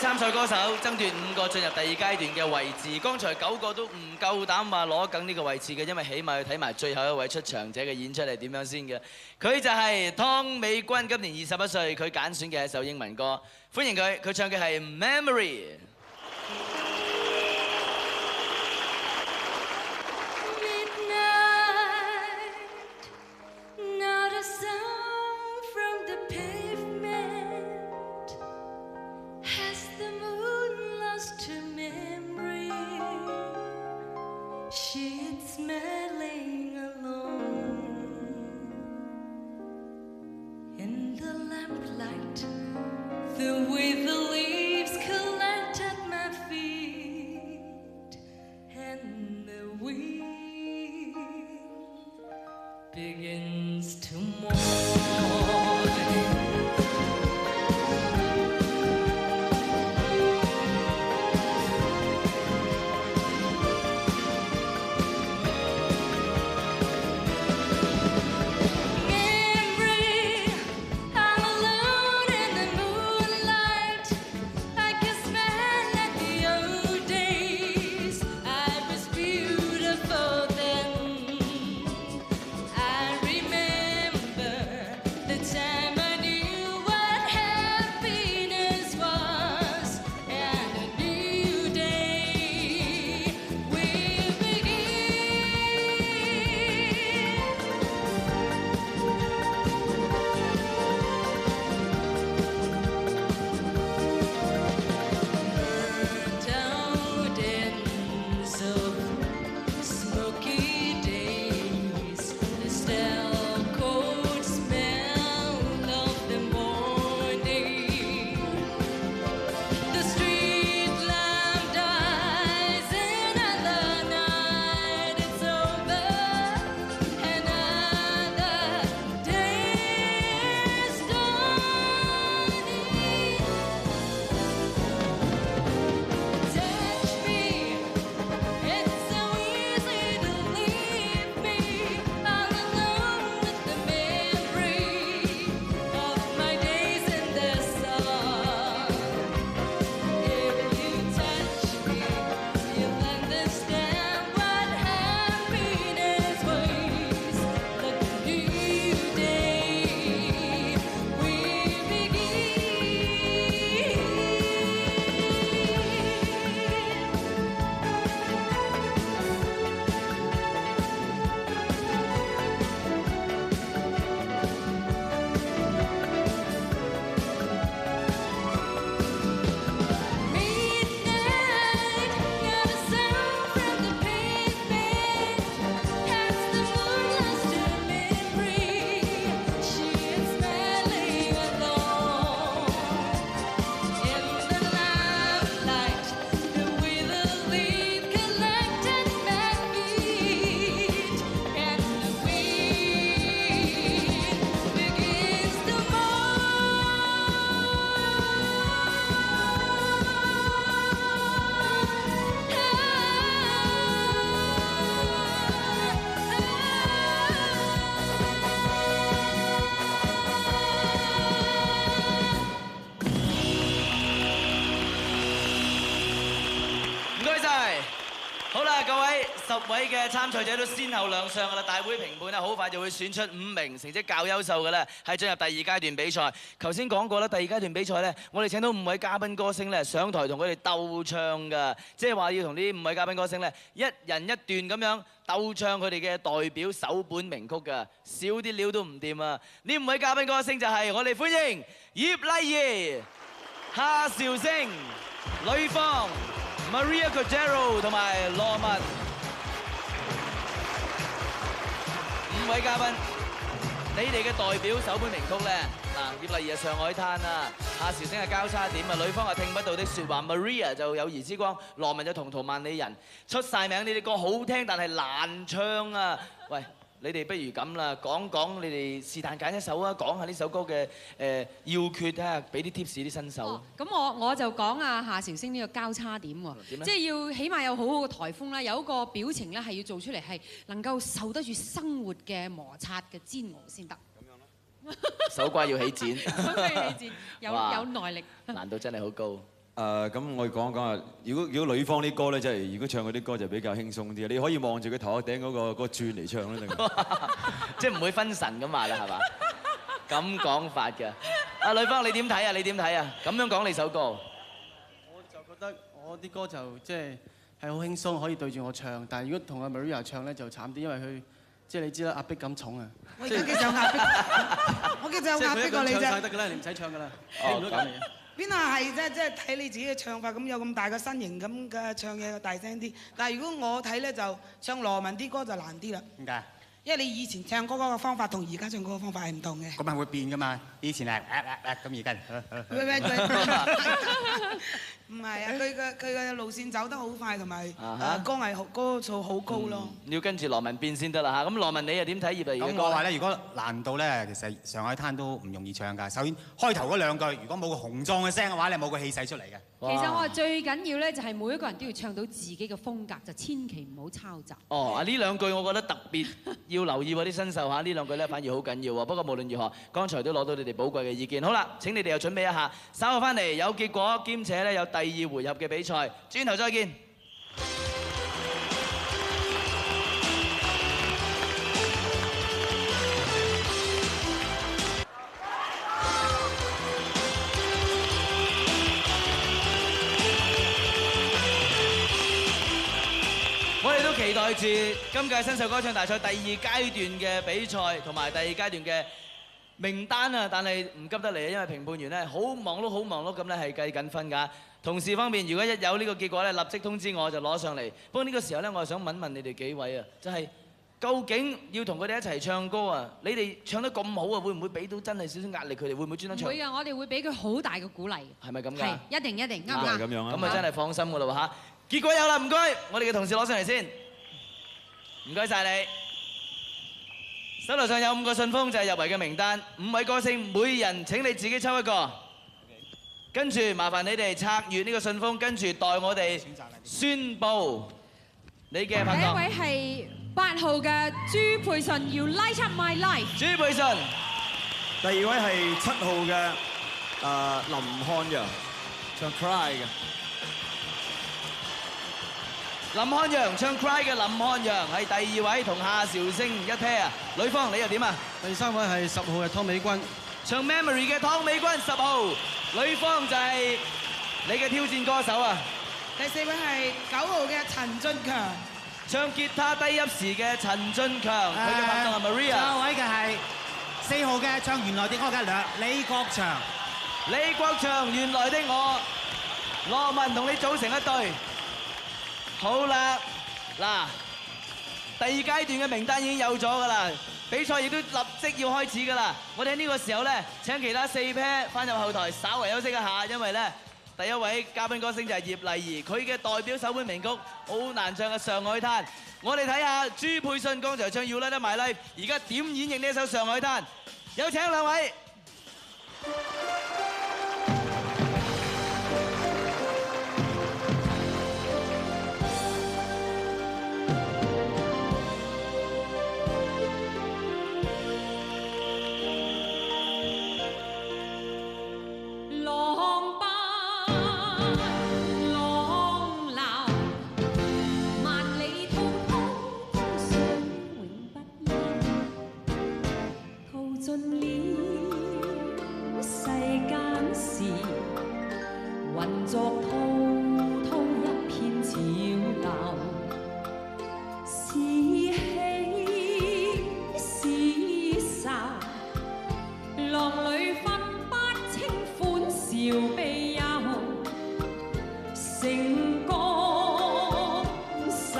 參賽歌手爭奪5個進入第二階段嘅位置，剛才9個都唔夠膽話攞緊呢個位置嘅，因為起碼要睇埋最後一位出場者嘅演出係點樣先嘅。佢就係湯美君，今年21歲，佢揀選嘅一首英文歌，歡迎佢，佢唱嘅係 Memory。Not a sound from the pavement. Has the moon lost her memory? She's smelling alone in the lamplight. The way the leaves collect at my feet, and the wind begins to mourn. Memory, I'm alone in the moonlight. I can smell at the old days. I was beautiful then. I remember the time I knew what happiness was, and a new day will Burnt out ends of smoky days, the stale cold smell of the morning. The street lamp dies, another night it's over, another day is dawning. Touch me, it's so easy to leave me all alone with the memory of my days in the sun. If you touch me, you'll understand what happiness was. Like a new day we Midnight, not a sound from the pavement. Has the moon lost her memory? She is smelling alone in the lamplight. The withered leaf collected my feet, and the wind begins to唔該晒。好啦，各位10位嘅參賽者都先後亮相㗎啦，大會評判咧好快就會選出5名成績較優秀嘅咧，係進入第二階段比賽。頭先講過啦，第二階段比賽咧，我哋請到5位嘉賓歌星咧上台同佢哋鬥唱㗎，即係話要同呢5位嘉賓歌星咧一人一段咁樣鬥唱佢哋嘅代表首本名曲㗎，少啲料都唔掂啊！呢5位嘉賓歌星就係我哋歡迎葉麗儀、夏韶聲、呂方、Maria Cordero 同埋羅文5位嘉賓，你哋嘅代表首本名曲咧，嗱，葉麗儀係上海灘啊，夏韶聲係交叉點啊，呂方係聽不到的説話 ，Maria 就友誼之光，羅文就同途萬里人，出晒名，你哋歌好聽，但係難唱啊！喂，你哋不如咁啦，講講你哋是但揀一首啊，講下呢首歌嘅要訣，睇下俾啲 tips 啲新手。咁我就講啊夏韶聲呢個交叉點喎，即係要起碼有好好嘅台風啦，有一個表情咧係要做出嚟係能夠受得住生活嘅摩擦嘅煎熬先得。手瓜要起剪，手瓜要起剪，有耐力。難度真係好高。咁我講下，如果女方啲歌咧，即係如果唱嗰啲歌就比較輕鬆啲，你可以望住佢頭殼頂嗰個轉嚟唱咧，即係唔會分神咁話啦，係嘛？咁講法嘅。阿呂方你點睇啊？你點睇啊？咁樣講你首歌。我就覺得我啲歌就即係好輕鬆，可以對住我唱。但係如果同阿 Maria 唱咧就慘啲，因為佢即係你知啦，壓迫感重啊。我而家幾想壓迫，我幾想壓迫過你啫。唱晒得㗎啦，你唔使唱㗎啦。聽唔到講嘢。邊度係啫？即係睇你自己嘅唱法，咁有咁大個身形咁嘅唱嘢大聲啲。但係如果我睇咧，就唱羅文啲歌就難啲啦。點解？因為你以前唱歌嗰個方法同而家唱歌嘅方法係唔同嘅。咁係會變㗎嘛？以前係咁而家。唔係啊！佢嘅路線走得好快，同埋歌數好高咯。要跟住羅文變先得啦嚇。咁羅文你又點睇葉麗儀嘅歌？咁我話咧，如果難度咧，其實上海灘都唔容易唱㗎。首先開頭嗰兩句，如果冇個雄壯嘅聲嘅話，你冇個氣勢出嚟嘅。其實我話最緊要咧，就係每一個人都要唱到自己嘅風格，就千祈唔好抄襲。哦，呢兩句我覺得特別要留意喎，啲新秀嚇，呢兩句咧反而好緊要喎。不過無論如何，剛才都攞到你哋寶貴嘅意見。好啦，請你哋又準備一下，稍後翻嚟有結果兼且咧有第2回合嘅比賽，轉頭再見。我哋都期待住今屆新秀歌唱大賽第2階段嘅比賽同埋第2階段嘅名單啊！但係唔急得嚟啊，因為評判員咧好忙碌咁咧係計緊分㗎。同事方面，如果一有呢個結果咧，立即通知我就攞上嚟。不過呢個時候咧，我係想問你哋幾位啊，就係究竟要同佢哋一齊唱歌啊？你哋唱得咁好啊，會唔會俾到真係少少壓力佢哋？會唔會專登唱？會啊，我哋會俾佢好大嘅鼓勵。係咪咁㗎？係，一定啱唔啱？咁啊真係放心㗎啦喎嚇。結果有啦，唔該，我哋嘅同事攞上嚟先。唔該曬你。手頭上有5個信封，就係入圍嘅名單。5位歌星，每人請你自己抽一個。跟住麻煩你哋拆閱呢個信封，跟住代我哋宣佈你嘅拍檔。第一位係8號嘅朱佩順，要 Light Up My Life。朱佩順。第2位係7號嘅林漢陽，唱 Cry 嘅。林漢陽唱 Cry 嘅林漢陽係第2位，同夏韶聲一 pair 啊。呂方你又點啊？第3位係10號嘅湯美君，唱 Memory 嘅湯美君10號。呂方就係你嘅挑戰歌手啊。第4位係9號嘅陳進強，唱吉他低音時嘅陳進強，佢嘅拍檔係 Maria。最後位嘅係4號嘅唱原來的歌嘅李國祥。李國祥原來的我，羅文同你組成一隊。好啦，嗱，第2階段嘅名單已經有咗㗎啦，比賽亦都立即要開始㗎啦。我哋喺呢個時候咧，請其他4 pair 翻入後台稍為休息一下，因為咧第1位嘉賓歌星就係葉麗儀，佢嘅代表首本名曲好難唱嘅《上海灘》。我哋睇下朱佩順剛才唱《You Light Up My Life》，而家點演繹呢一首《上海灘》？有請兩位。浪奔浪流，萬里滔滔江水永不休。淘盡了世間事，混作滔滔一片潮流。是喜是愁，浪裏分不清歡笑悲憂，成功失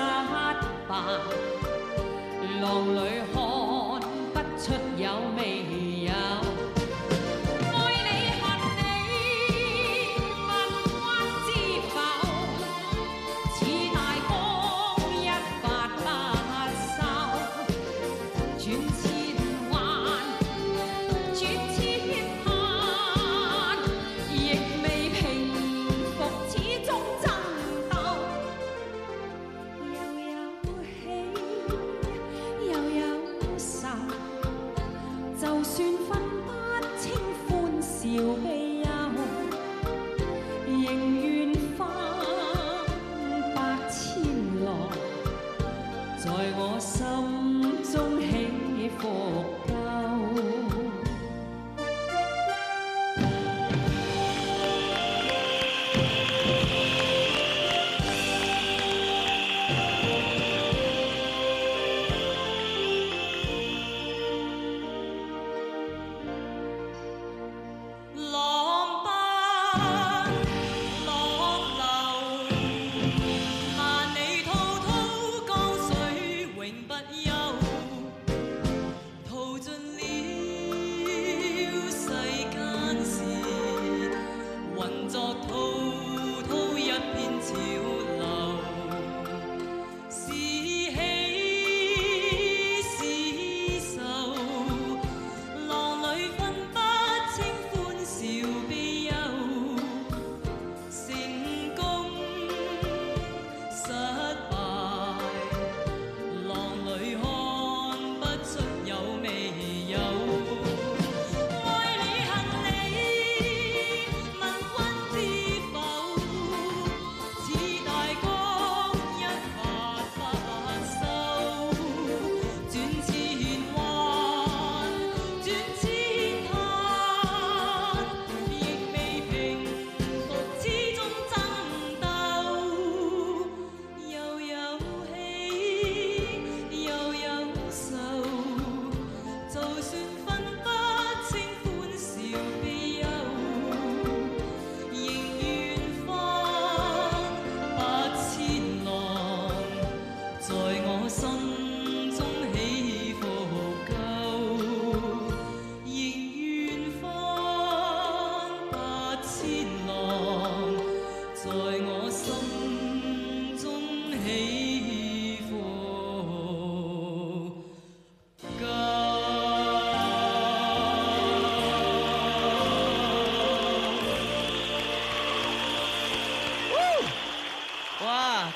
敗，浪裏看不出有未有。愛你恨你，問君知否？似大江一發不收，轉千彎，轉千盼，亦未平復，始終爭鬥。又有喜，又有愁，我心中起伏夠。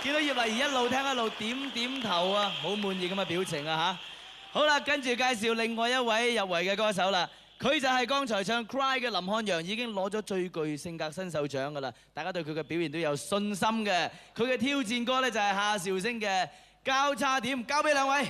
見到葉麗儀一路聽一路點點頭啊，好滿意咁嘅表情啊嚇！好啦，跟住介紹另外一位入圍嘅歌手啦，佢就係剛才唱《Cry》嘅林漢陽，已經攞咗最具性格新秀獎㗎啦，大家對佢嘅表現都有信心嘅。佢嘅挑戰歌呢就係夏韶聲嘅《交叉點》，交俾兩位。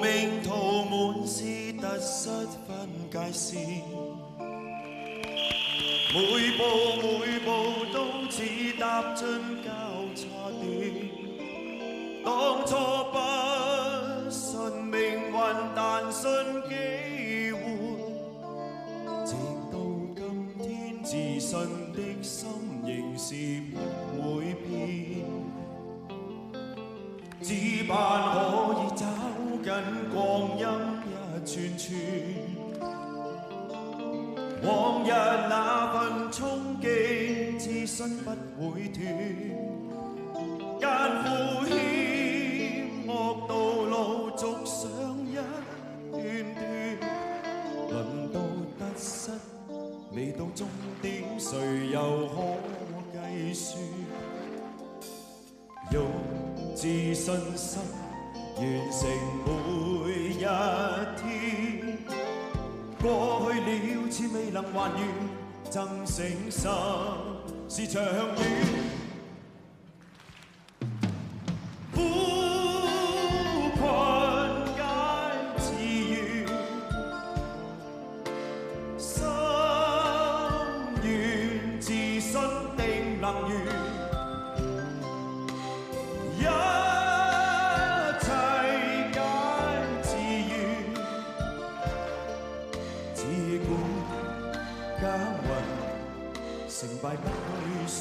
命途滿是突失分界線，每步都似踏進交叉點。當初不信命運，但信機會，直到今天自信的心仍是不會變。只盼可以找緊光陰一串串，往日那份憧憬，自信不會斷。艱苦險惡道路續上一段段，輪到得失未到終點，誰又可計算？用自信心完成每一天，過去了似未能還原，爭勝心是長遠。苦困皆自願，心願自信定能圓。成敗不去算，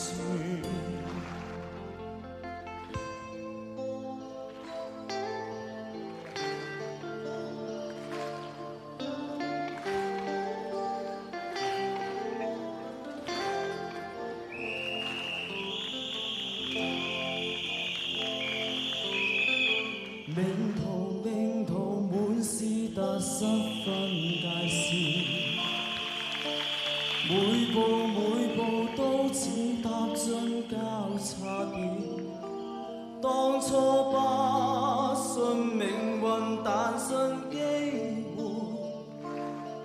命途滿是突失分界線。每步都似踏進交叉點，初不信命運誕生機會，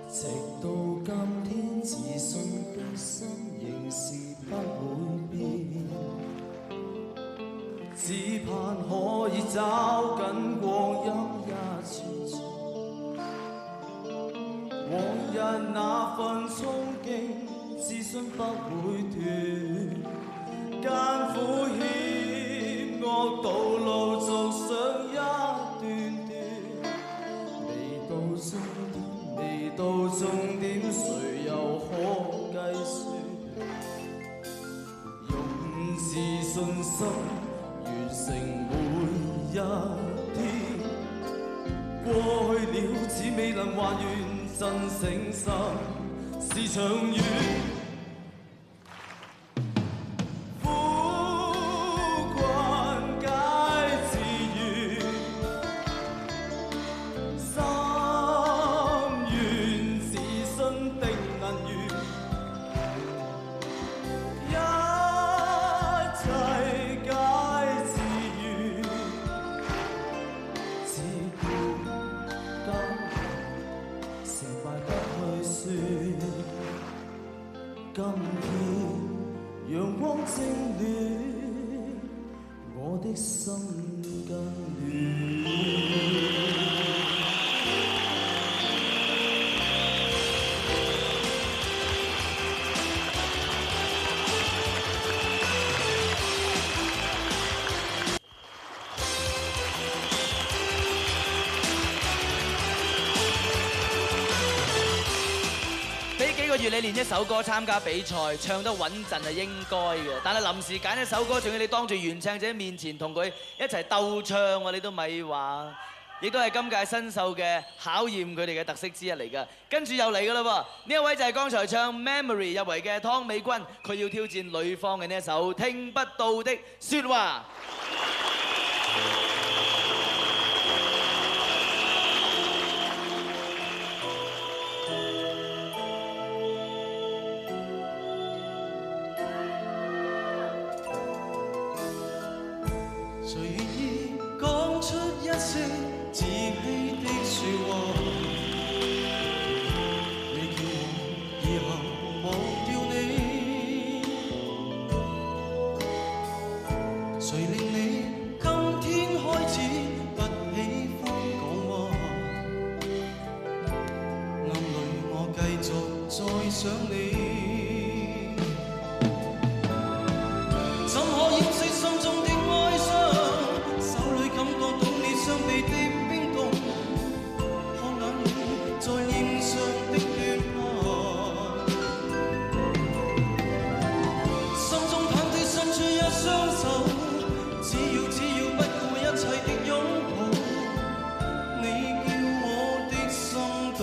直到今天自信的心仍是不會變，只盼可以找緊光陰一次次，往日那份憧憬，自信不會斷，艱苦險惡道路走上一段段，未到終點，未到終點，誰又可計算？用自信心完成每一天，過去了只未能還原，真誠心是長遠。今天陽光正暖，我的心更暖。幾個月你練一首歌參加比賽，唱得穩陣係應該嘅。但係臨時揀一首歌，仲要你當住原唱者面前同佢一齊鬥唱喎，你都咪話。亦都係今屆新秀嘅考驗佢哋嘅特色之一嚟㗎。跟住又嚟㗎啦喎，呢一位就係剛才唱《Memory》入圍嘅湯美君，佢要挑戰呂方嘅呢一首《聽不到的説話》。自欺的説話，你叫我以後忘掉你，誰令你今天開始不喜歡講話？暗裏我繼續再想你，怎可掩飾心中的哀傷？手裏感覺到你雙臂的在臉上的亂拍，心中忐忑伸出一雙手，只要不顧一切的擁抱，你叫我的心度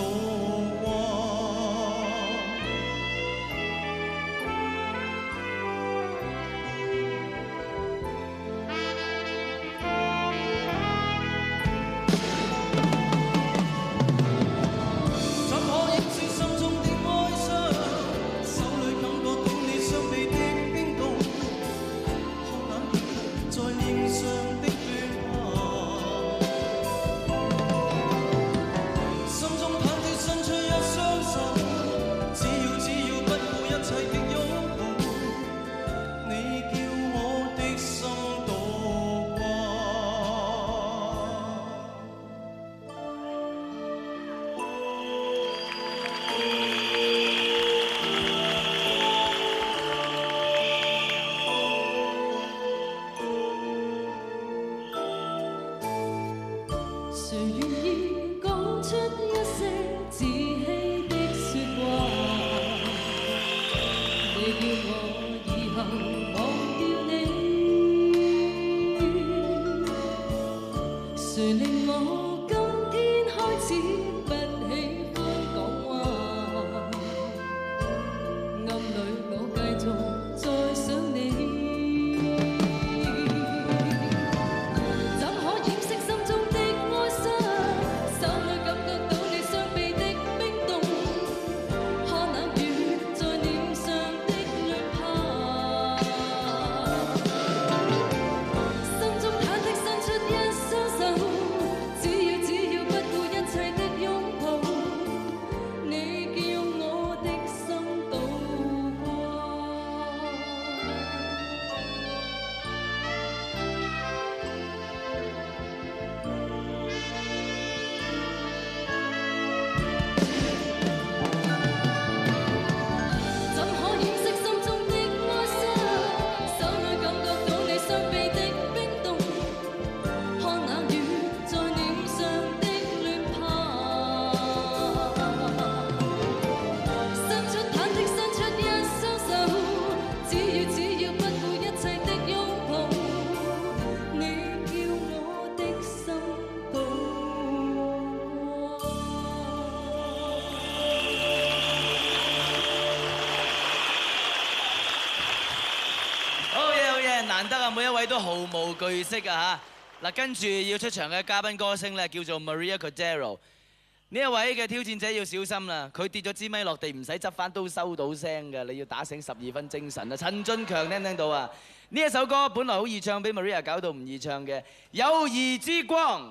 都毫無懼色啊嚇！嗱，跟住要出場嘅嘉賓歌星咧，叫做 Maria Cordero。呢一位嘅挑戰者要小心啦，佢跌咗支咪落地，唔使執翻都收到聲嘅，你要打醒12分精神啊！陳進強聽唔聽到啊？呢一首歌本來好易唱，俾 Maria 搞到唔易唱嘅《友誼之光》。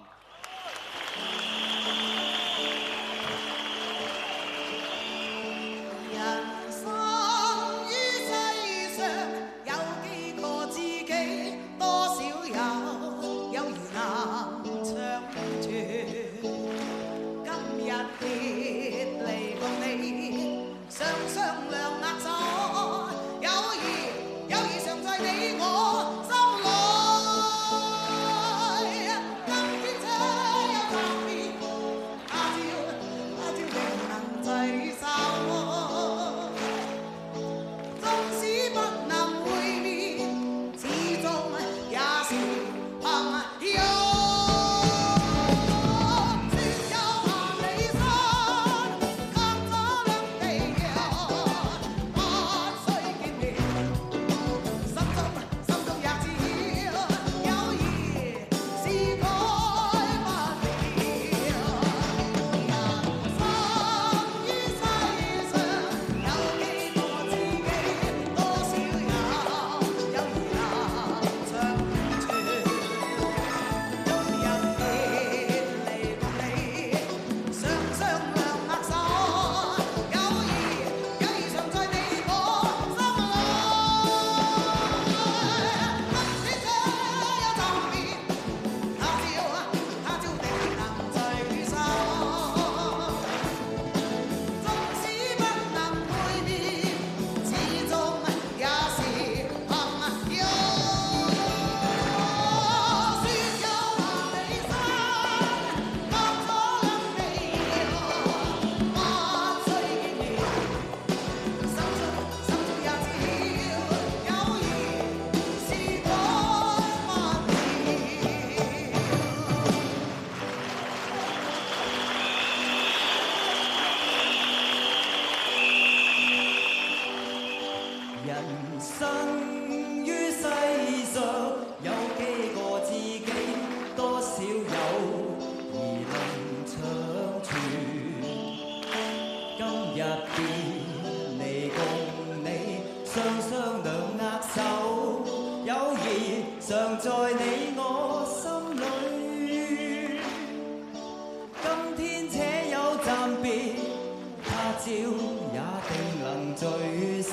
人生於世上有幾個知己，多少有友誼難長存。今日別離共你，常常兩握手，友誼常在你我心裏。今天這有暫別，他朝定能聚首。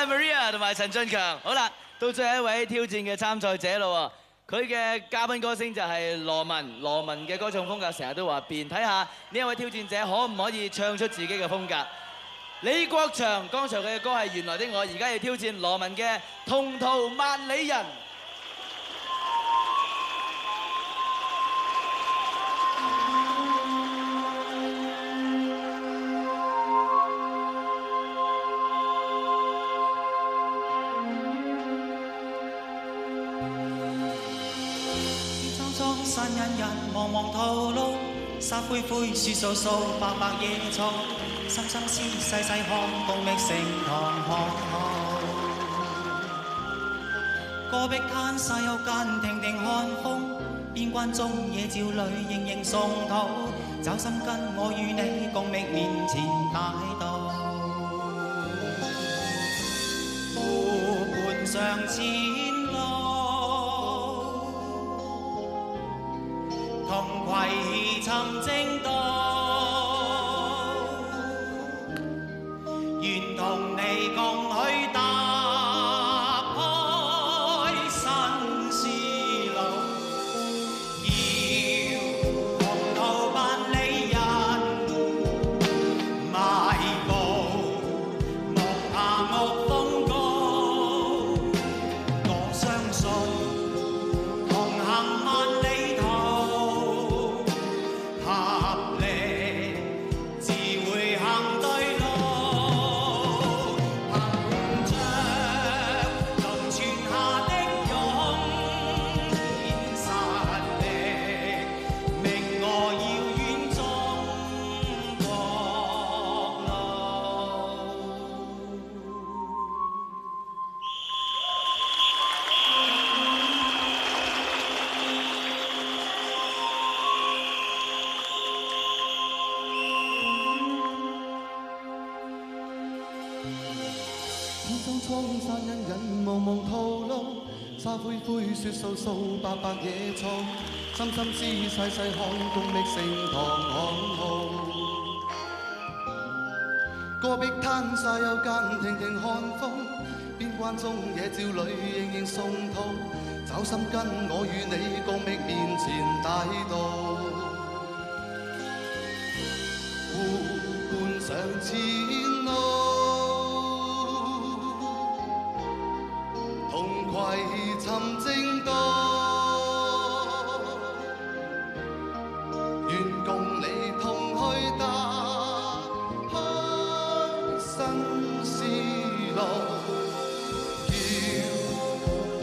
Maria 同埋陳進強，好啦，到最後一位挑戰嘅參賽者咯喎，佢嘅嘉賓歌星就係羅文，羅文嘅歌唱風格成日都話變，睇下呢一位挑戰者可唔可以唱出自己嘅風格。李國祥剛才佢嘅歌係《原來的我》，而家要挑戰羅文嘅《同途萬里人》。散人人，茫茫途路，沙灰灰，樹數數，白白野草，心心思，細細看，共覓成堂學。戈壁灘沙丘間，停停看風，邊關中野照裏，盈盈送土，找心跟我與你共覓面前大道。湖畔上前路，同攜尋正道，願同你共去踏開新絲路，要同途萬里人邁步，莫怕惡風高。我相信同行萬里途，合力自會行對路。憑着龍泉下的勇健實力，明我遙遠中國路。天中蒼山隱隱，茫茫途路，沙灰灰，雪掃掃，白白野草，深深思，細細看，共覓成堂巷號。戈壁灘沙丘間，停停看風，邊關中野照裏，盈盈送土，找心跟我與你共覓面前大道。湖畔上前路，同攜尋正道，願共你同去踏開新絲路，要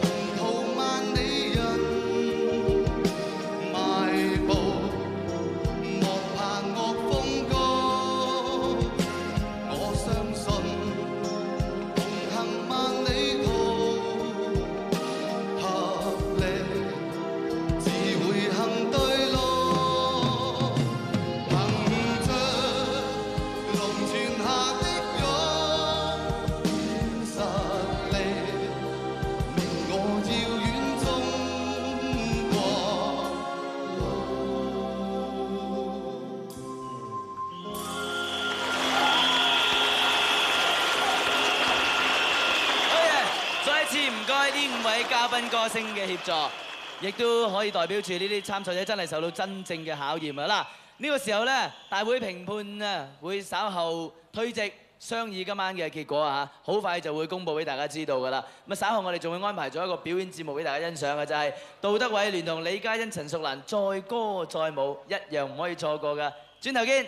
同途萬里人邁步，莫怕惡風高。我相信同行萬里途，合力自會行對路。憑着龍泉下的勇健實力，明我遙遠中國好嘅，再一次唔該呢5位嘉賓歌星嘅協助，亦都可以代表住呢啲參賽者真係受到真正嘅考驗啊！嗱，呢個時候咧，大會評判啊會稍後推席商議今晚嘅結果啊，好快就會公佈俾大家知道㗎啦。咁啊，稍後我哋仲會安排咗一個表演節目俾大家欣賞嘅，就係杜德偉聯同李嘉欣、陳淑蘭載歌載舞，一樣唔可以錯過㗎。轉頭見。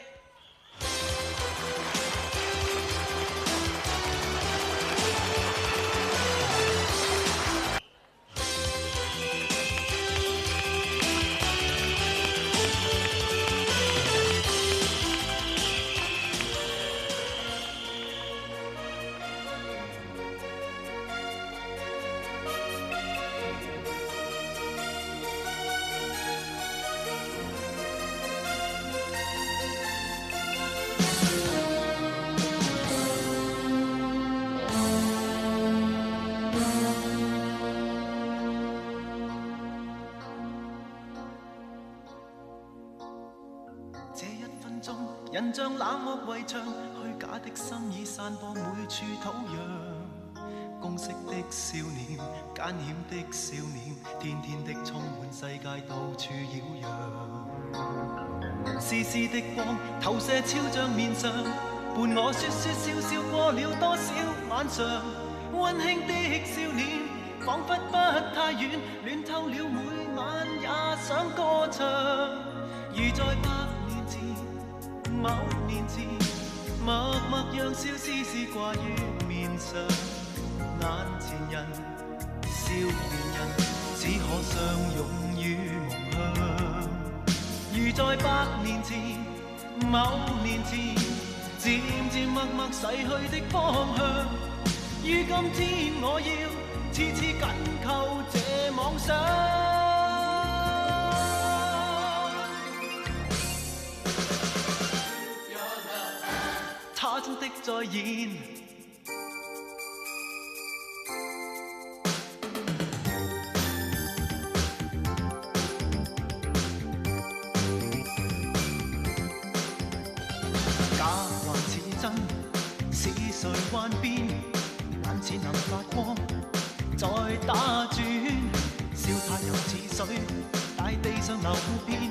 這一分鐘，人像冷漠圍牆，虛假的心已散播每處土壤。公式的少年，艱險的少年，天天的充滿世界，到處擾攘。絲絲的光投射超像面上，伴我説説笑笑過了多少晚上。溫馨的少年，彷彿不太遠，戀透了每晚也想歌唱。如在100年前，某年前，默默讓笑絲絲掛於面上。眼前人，少年人，只可相擁於夢鄉。在百年前、某年前，漸漸默默逝去的方向。於今天，我要次次緊扣這妄想。他真的在演。假還似真，是誰幻變？眼前能發光，在打轉，笑態又似水，大地上流遍，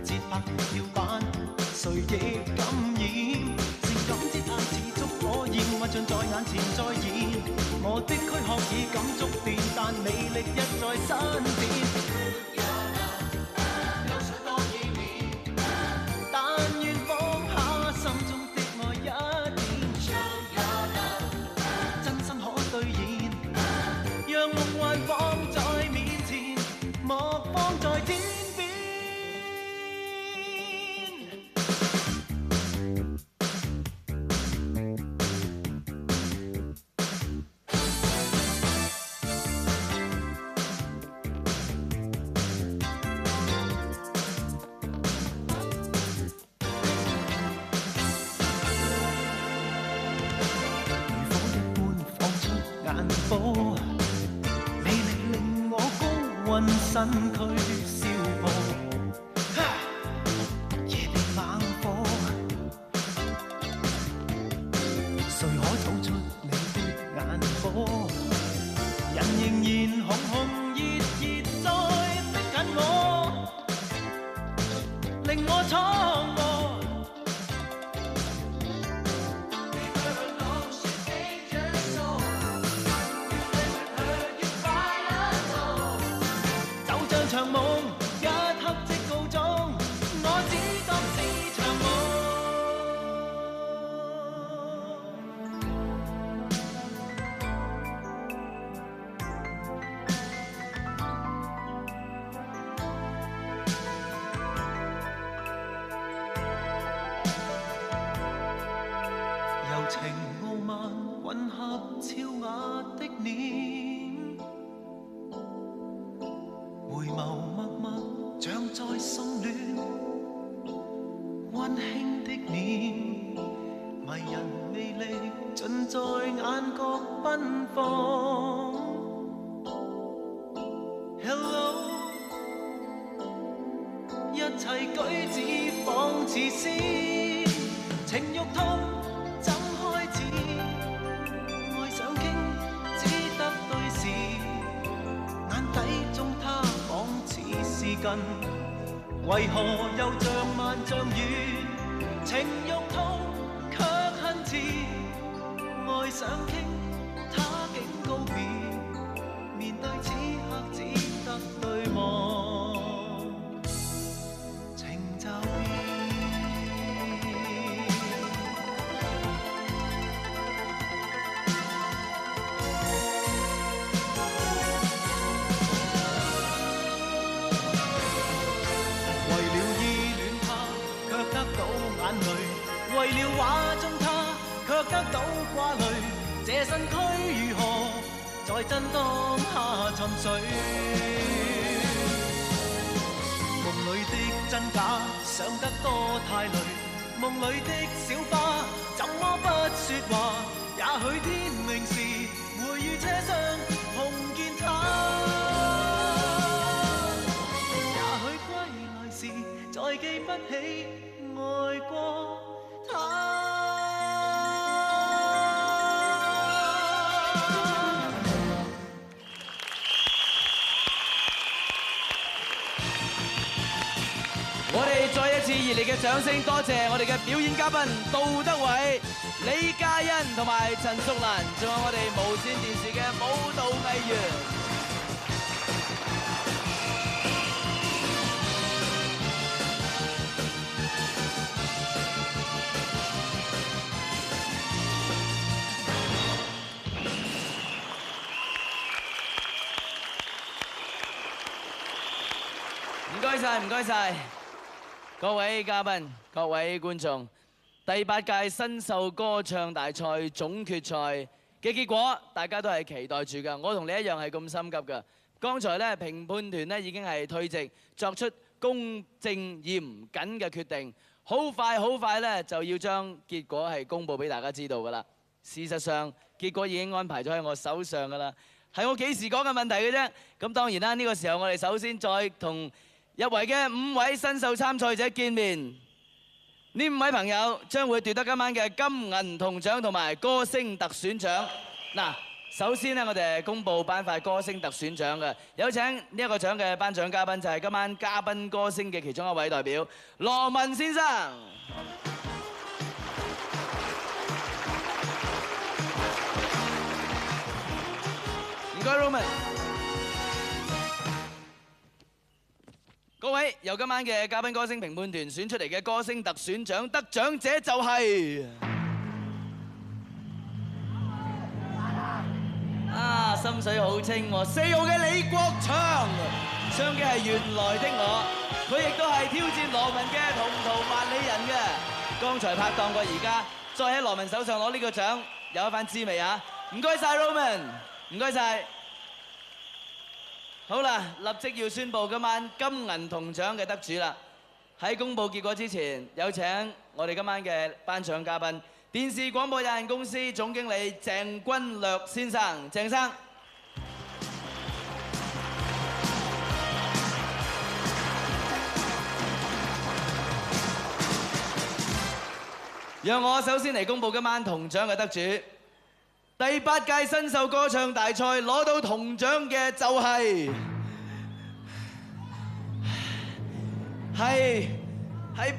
節拍如跳板，誰亦感染。性感姿態似燭火焰，幻象在眼前再現。我的軀殼已感觸電，但魅力一再新變。但願放下心中的愛一點，真心可兌現，讓夢幻放在面前，莫放在天邊。魅力令我高溫身軀消耗，夜變猛火，誰可吐出你的眼波？人仍然紅紅熱熱在逼緊我，令我闖禍。長夢一刻即告終，我只當是場夢。柔情傲慢混合俏雅的臉，回眸默默像在心戀，溫馨的臉，迷人魅力盡在眼角奔放。Hello， 一切舉止仿似詩，情欲痛怎開始？愛想傾只得對視，眼底中他仿似是近，為何又像萬像遠？情欲痛卻恨遲，愛想傾他竟告別，面對此刻只得對望，情就變。為了畫中他，卻得到掛慮。這身軀如何在真當下沉睡？夢裏的真假，想得多太累。夢裏的小花，怎麼不說話？也許天明時，會於車廂碰見他。也許歸來時，再記不起愛過他。我哋再一次熱烈嘅掌聲，多謝我哋嘅表演嘉賓杜德偉、李嘉欣同埋陳淑蘭，仲有我哋無線電視嘅舞蹈藝員。唔該晒，唔該晒。各位嘉賓、各位觀眾，第8屆新秀歌唱大賽總決賽嘅結果，大家都係期待住㗎。我同你一樣係咁心急㗎。剛才咧評判團咧已經係退席，作出公正嚴謹嘅決定。好快咧就要將結果係公佈俾大家知道㗎啦。事實上，結果已經安排咗喺我手上㗎啦，係我幾時講嘅問題嘅啫。咁當然啦，呢個時候我哋首先再同入圍嘅5位新秀參賽者見面。呢5位朋友將會奪得今晚嘅金銀銅獎同埋歌星特選獎。嗱，首先呢，我哋係公佈頒發歌星特選獎嘅，有請呢一個獎嘅頒獎嘉賓就係今晚嘉賓歌星嘅其中一位代表羅文先生。唔該 ，Roman。各位，由今晚嘅嘉賓歌星評判團選出嚟嘅歌星特選獎得獎者就係心水好清喎，4號嘅李國祥，唱嘅係原來的我，佢亦都係挑戰羅文嘅同途萬里人嘅。剛才拍檔過，而家再喺羅文手上攞呢個獎，有一番滋味啊！唔該晒 Roman， 唔該晒。好啦，立即要宣佈今晚金銀銅獎嘅得主啦！喺公佈結果之前，有請我哋今晚嘅頒獎嘉賓，電視廣播有限公司總經理鄭君略先生，鄭生。讓我首先嚟公佈今晚銅獎嘅得主。第8屆新秀歌唱大賽攞到銅獎嘅就係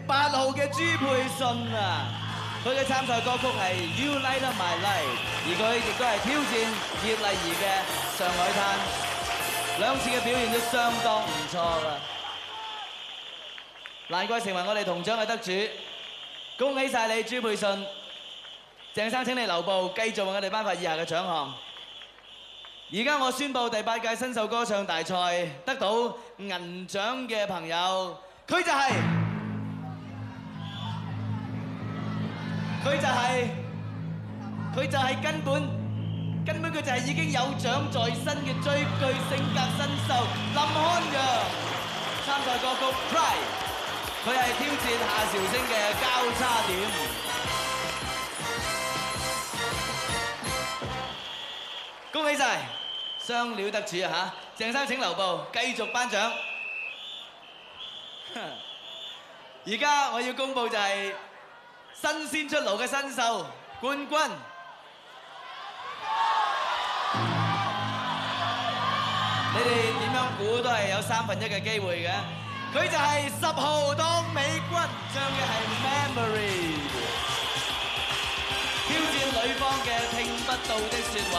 8號嘅朱佩信啊！佢嘅參賽歌曲係 You Light Up My Life， 而佢亦都係挑戰葉麗儀嘅《上海灘》，2次嘅表現都相當唔錯㗎，難怪成為我哋銅獎嘅得主。恭喜晒你朱佩信！鄭生請你留步，繼續為我哋頒發以下嘅獎項。而家我宣佈第8屆新秀歌唱大賽得到銀獎嘅朋友，佢就係根本佢就係已經有獎在身嘅最具性格新秀林漢陽。參賽歌曲《Pride》，佢係挑戰夏韶聲嘅交叉點。恭喜晒，雙料得主啊嚇！鄭生請留步，繼續頒獎。而家我要公佈就係新鮮出爐嘅新秀冠軍。你哋點樣估都係有1/3嘅機會嘅。佢就係10號當美君，唱嘅係 Memory， 挑戰女方嘅聽不到的説話。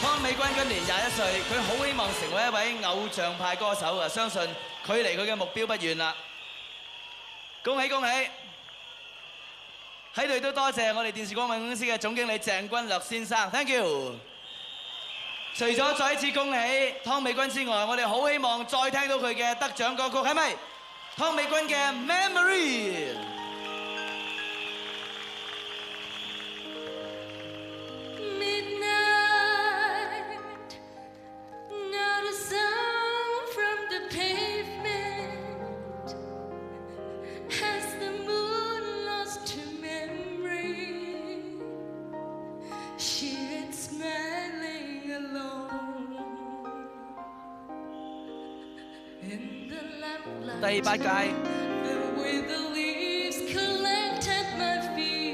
湯美君今年21歲，佢好希望成為一位偶像派歌手啊！相信距離佢嘅目標不遠啦。恭喜恭喜！喺度都多謝我哋電視廣播公司嘅總經理鄭君略先生 ，thank you。除咗再一次恭喜湯美君之外，我哋好希望再聽到佢嘅得獎歌曲，係咪？湯美君嘅《Memory》。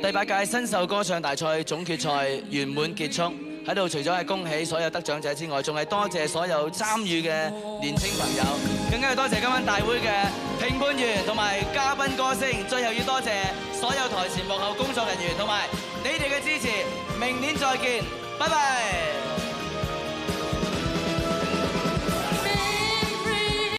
第8屆新秀歌唱大賽總決賽圓滿結束，喺度除咗係恭喜所有得獎者之外，仲係多謝所有參與嘅年輕朋友，更加要多謝今晚大會嘅評判員同埋嘉賓歌星，最後要多謝所有台前幕後工作人員同埋你哋嘅支持，明年再見，拜拜。